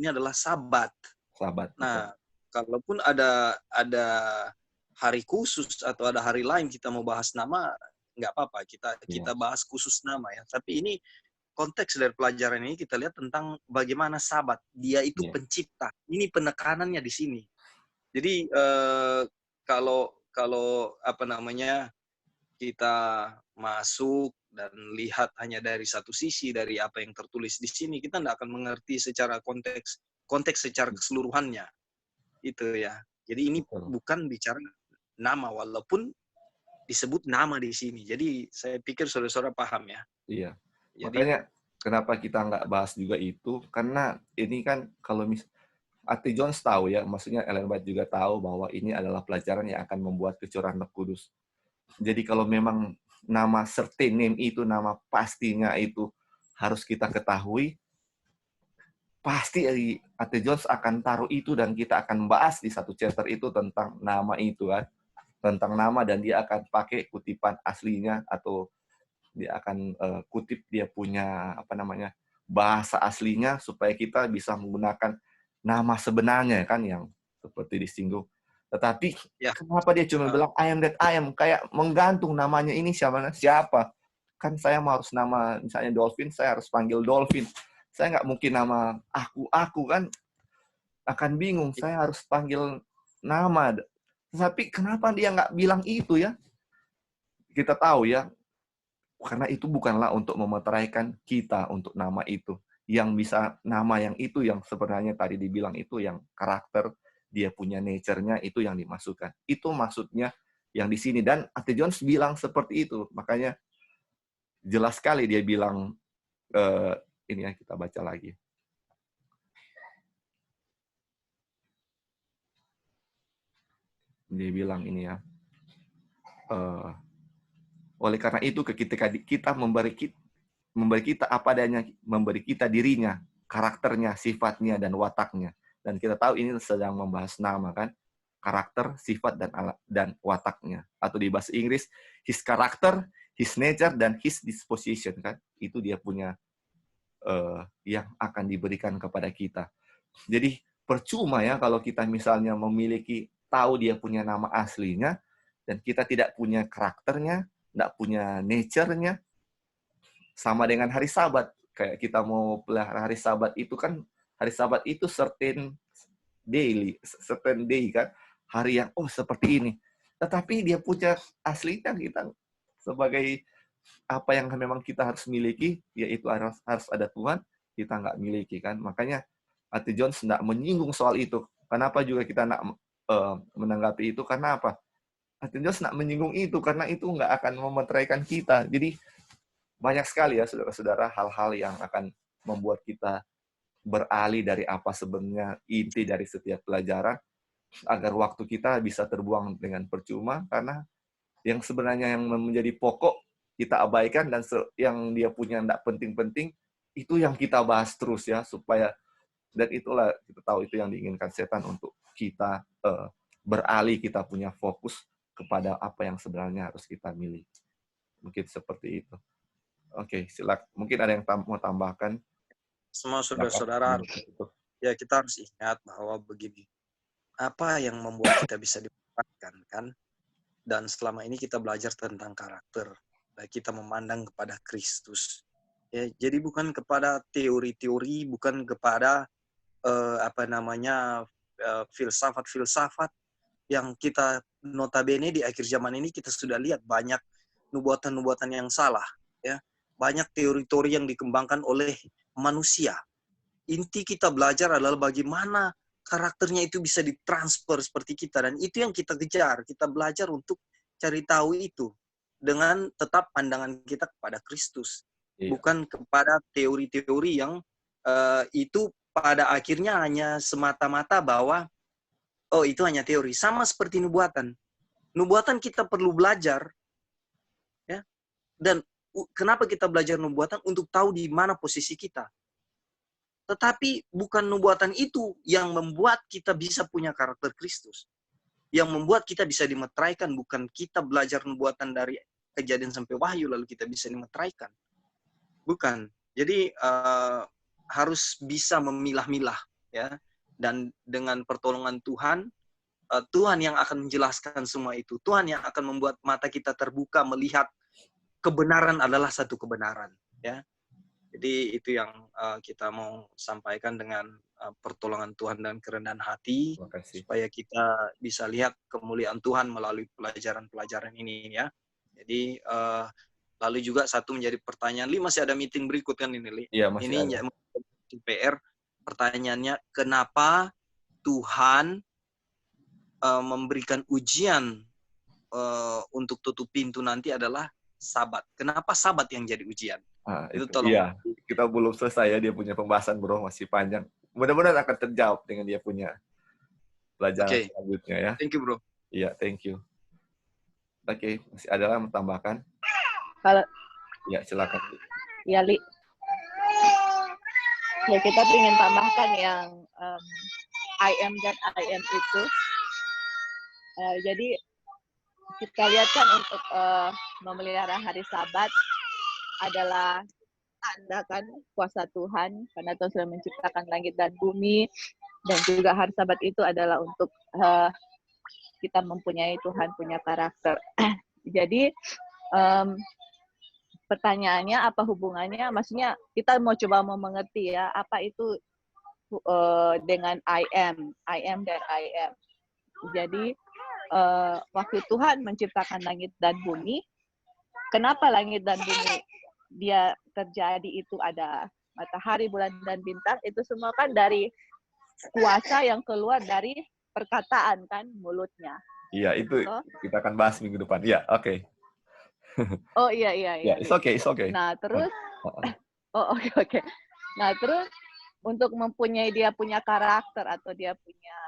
Speaker 5: adalah Sabat.
Speaker 1: Sabat.
Speaker 5: Nah, kalaupun ada hari khusus atau ada hari lain kita mau bahas nama, nggak apa-apa. Kita bahas khusus nama ya. Tapi ini konteks dari pelajaran ini kita lihat tentang bagaimana Sabat. Dia itu pencipta. Ini penekanannya di sini. Jadi kalau kita masuk dan lihat hanya dari satu sisi dari apa yang tertulis di sini, kita tidak akan mengerti secara konteks secara keseluruhannya. Itu ya. Jadi ini bukan bicara nama, walaupun disebut nama di sini. Jadi saya pikir saudara-saudara paham ya.
Speaker 1: Iya.
Speaker 5: Jadi,
Speaker 1: makanya kenapa kita nggak bahas juga itu, karena ini kan kalau Ate Jones tahu ya, maksudnya Ellen White juga tahu bahwa ini adalah pelajaran yang akan membuat kecurahan Roh Kudus. Jadi kalau memang nama certain name itu, nama pastinya itu harus kita ketahui, pasti Ate Jones akan taruh itu dan kita akan bahas di satu chapter itu tentang nama itu kan. Tentang nama, dan dia akan pakai kutipan aslinya atau dia akan kutip dia punya bahasa aslinya supaya kita bisa menggunakan nama sebenarnya kan yang seperti disinggung. Tetapi kenapa dia cuma bilang I am that I am, kayak menggantung namanya ini siapa? Kan saya harus nama misalnya Dolphin, saya harus panggil Dolphin. Saya nggak mungkin nama aku kan akan bingung. Saya harus panggil nama. Tapi kenapa dia nggak bilang itu ya? Kita tahu ya, karena itu bukanlah untuk memeteraikan kita untuk nama itu. Yang bisa nama yang itu yang sebenarnya tadi dibilang itu yang karakter, dia punya nature-nya itu yang dimasukkan. Itu maksudnya yang di sini. Dan Ate Jones bilang seperti itu. Makanya jelas sekali dia bilang, ini ya kita baca lagi. Dia bilang ini ya, oleh karena itu ketika kita memberi kita apa adanya, memberi kita dirinya, karakternya, sifatnya, dan wataknya. Dan kita tahu ini sedang membahas nama kan, karakter, sifat, dan wataknya. Atau di bahasa Inggris, his character, his nature, dan his disposition kan. Itu dia punya yang akan diberikan kepada kita. Jadi percuma ya kalau kita misalnya tahu dia punya nama aslinya, dan kita tidak punya karakternya, tidak punya nature-nya, sama dengan hari Sabat. Kayak kita mau pelihara hari Sabat itu kan, hari Sabat itu certain day kan, hari yang seperti ini. Tetapi dia punya aslinya, kita sebagai apa yang memang kita harus miliki, yaitu harus ada Tuhan, kita nggak miliki kan. Makanya Ate Jones tidak menyinggung soal itu. Kenapa juga kita nggak menanggapi itu? Karena apa? Ate Jones nggak menyinggung itu karena itu nggak akan memeteraikan kita. Jadi banyak sekali ya saudara-saudara hal-hal yang akan membuat kita beralih dari apa sebenarnya inti dari setiap pelajaran, agar waktu kita bisa terbuang dengan percuma, karena yang sebenarnya yang menjadi pokok kita abaikan, dan yang dia punya tidak penting-penting itu yang kita bahas terus ya, supaya, dan itulah kita tahu itu yang diinginkan setan, untuk kita beralih, kita punya fokus kepada apa yang sebenarnya harus kita milih. Mungkin seperti itu. Oke, silakan. Mungkin ada yang mau tambahkan?
Speaker 5: Semua saudara-saudara, ya kita harus ingat bahwa begini, apa yang membuat kita bisa dipatkan kan? Dan selama ini kita belajar tentang karakter, kita memandang kepada Kristus. Ya, jadi bukan kepada teori-teori, bukan kepada filsafat-filsafat yang kita notabene di akhir zaman ini kita sudah lihat banyak nubuatan-nubuatan yang salah, ya. Banyak teori-teori yang dikembangkan oleh manusia. Inti kita belajar adalah bagaimana karakternya itu bisa ditransfer seperti kita, dan itu yang kita kejar. Kita belajar untuk cari tahu itu dengan tetap pandangan kita kepada Kristus, bukan kepada teori-teori yang itu pada akhirnya hanya semata-mata bahwa oh itu hanya teori. Sama seperti nubuatan. Nubuatan kita perlu belajar, ya. Dan kenapa kita belajar nubuatan? Untuk tahu di mana posisi kita. Tetapi bukan nubuatan itu yang membuat kita bisa punya karakter Kristus. Yang membuat kita bisa dimeteraikan, bukan kita belajar nubuatan dari Kejadian sampai Wahyu lalu kita bisa dimeteraikan. Bukan. Jadi harus bisa memilah-milah, ya. Dan dengan pertolongan Tuhan, Tuhan yang akan menjelaskan semua itu. Tuhan yang akan membuat mata kita terbuka melihat kebenaran adalah satu kebenaran, ya. Jadi itu yang kita mau sampaikan dengan pertolongan Tuhan dan kerendahan hati, supaya kita bisa lihat kemuliaan Tuhan melalui pelajaran-pelajaran ini, ya. Jadi lalu juga satu menjadi pertanyaan, Li masih ada meeting berikut kan ini, Li?
Speaker 1: Iya, masih
Speaker 5: ini
Speaker 1: ada.
Speaker 5: PR, pertanyaannya, kenapa Tuhan memberikan ujian untuk tutup pintu nanti adalah Sabat? Kenapa Sabat yang jadi ujian? Itu tolong.
Speaker 1: Iya, kita belum selesai ya, dia punya pembahasan bro, masih panjang. Mudah-mudahan akan terjawab dengan dia punya pelajaran selanjutnya ya.
Speaker 5: Thank you bro.
Speaker 1: Iya, thank you. Oke, masih ada yang mentambahkan?
Speaker 2: Kalau
Speaker 1: Ya, silakan.
Speaker 2: ya Li, ya kita ingin tambahkan yang I am that I am itu. Jadi kita lihat kan untuk memelihara hari Sabat adalah tanda kan kuasa Tuhan, karena Tuhan sudah menciptakan langit dan bumi, dan juga hari Sabat itu adalah untuk kita mempunyai Tuhan punya karakter. Jadi pertanyaannya apa hubungannya? Maksudnya kita mau coba mengerti ya, apa itu dengan I am that I am. Jadi waktu Tuhan menciptakan langit dan bumi, kenapa langit dan bumi dia terjadi itu ada matahari, bulan, dan bintang, itu semua kan dari kuasa yang keluar dari perkataan kan, mulutnya.
Speaker 1: Iya, itu kita akan bahas minggu depan. Iya, oke.
Speaker 2: Oh iya.
Speaker 1: It's okay.
Speaker 2: Nah, terus oke. Nah, terus untuk mempunyai dia punya karakter atau dia punya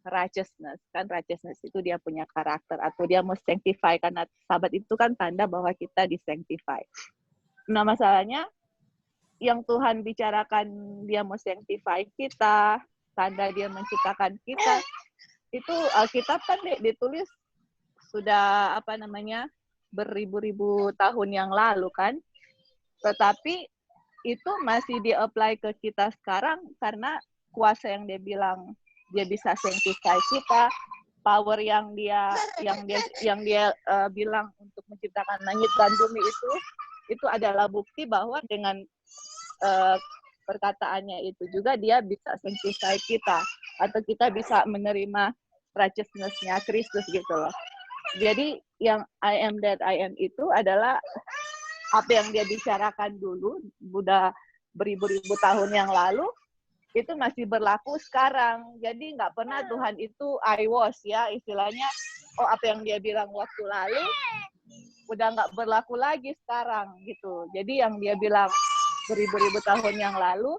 Speaker 2: righteousness, kan righteousness itu dia punya karakter atau dia mau sanctify, karena Sabat itu kan tanda bahwa kita disanctify. Nah, masalahnya yang Tuhan bicarakan dia mau sanctify kita, tanda dia menciptakan kita, itu Alkitab kan ditulis sudah beribu-ribu tahun yang lalu kan. Tetapi itu masih di-apply ke kita sekarang karena kuasa yang dia bilang dia bisa sanctify kita, power yang dia bilang untuk menciptakan langit dan bumi itu adalah bukti bahwa dengan perkataannya itu juga dia bisa sanctify kita, atau kita bisa menerima righteousness-nya Kristus gitu loh. Jadi yang I am that I am itu adalah apa yang dia bicarakan dulu, udah beribu-ribu tahun yang lalu, itu masih berlaku sekarang. Jadi nggak pernah Tuhan itu I was ya, istilahnya, apa yang dia bilang waktu lalu, udah nggak berlaku lagi sekarang gitu. Jadi yang dia bilang beribu-ribu tahun yang lalu,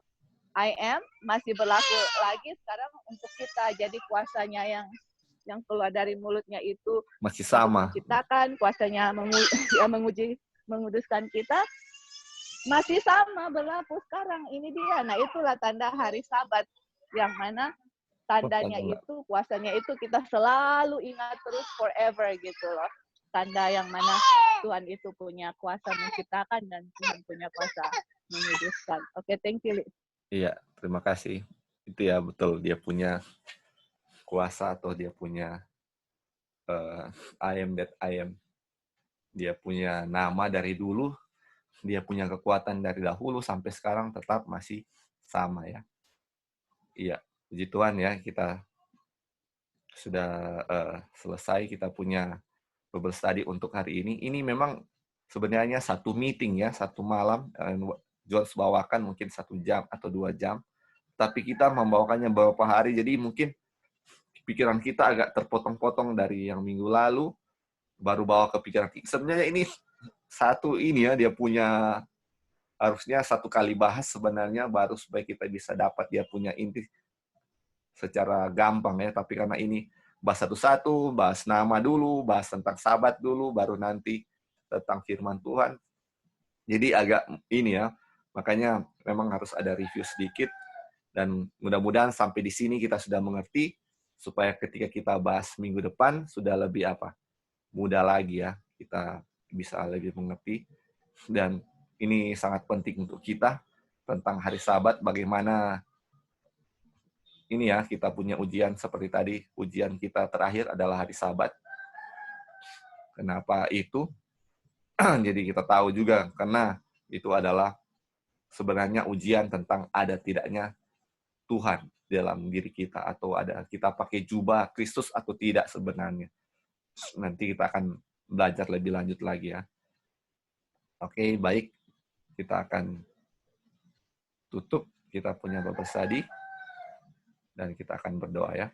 Speaker 2: I am, masih berlaku lagi sekarang untuk kita. Jadi kuasanya yang keluar dari mulutnya itu
Speaker 1: masih sama.
Speaker 2: Menciptakan, kuasanya menguji menguduskan kita masih sama berlaku sekarang. Ini dia. Nah, itulah tanda hari Sabat yang mana tandanya itu, kuasanya itu kita selalu ingat terus forever gitu loh. Tanda yang mana Tuhan itu punya kuasa menciptakan dan Tuhan punya kuasa menguduskan. Oke, thank you, Li.
Speaker 1: Iya, terima kasih. Itu ya betul, dia punya kuasa atau dia punya I am that I am. Dia punya nama dari dulu, dia punya kekuatan dari dahulu sampai sekarang tetap masih sama ya. Iya, puji Tuhan ya, kita sudah selesai, kita punya Bible study untuk hari ini. Ini memang sebenarnya satu meeting ya, satu malam. George bawakan mungkin 1 jam atau 2 jam. Tapi kita membawakannya beberapa hari, jadi mungkin pikiran kita agak terpotong-potong dari yang minggu lalu, baru bawa ke pikiran kita. Sebenarnya ini satu ini ya, dia punya, harusnya 1 kali bahas sebenarnya, baru supaya kita bisa dapat dia punya inti secara gampang ya. Tapi karena ini bahas satu-satu, bahas nama dulu, bahas tentang Sabat dulu, baru nanti tentang firman Tuhan. Jadi agak ini ya, makanya memang harus ada review sedikit. Dan mudah-mudahan sampai di sini kita sudah mengerti, supaya ketika kita bahas minggu depan, sudah lebih mudah lagi ya, kita bisa lebih mengerti. Dan ini sangat penting untuk kita, tentang hari Sabat, bagaimana ini ya, kita punya ujian seperti tadi, ujian kita terakhir adalah hari Sabat. Kenapa itu? Jadi kita tahu juga, karena itu adalah sebenarnya ujian tentang ada tidaknya Tuhan dalam diri kita, atau ada kita pakai jubah Kristus atau tidak sebenarnya. Nanti kita akan belajar lebih lanjut lagi ya. Oke, baik. Kita akan tutup, kita punya Bible study, dan kita akan berdoa ya.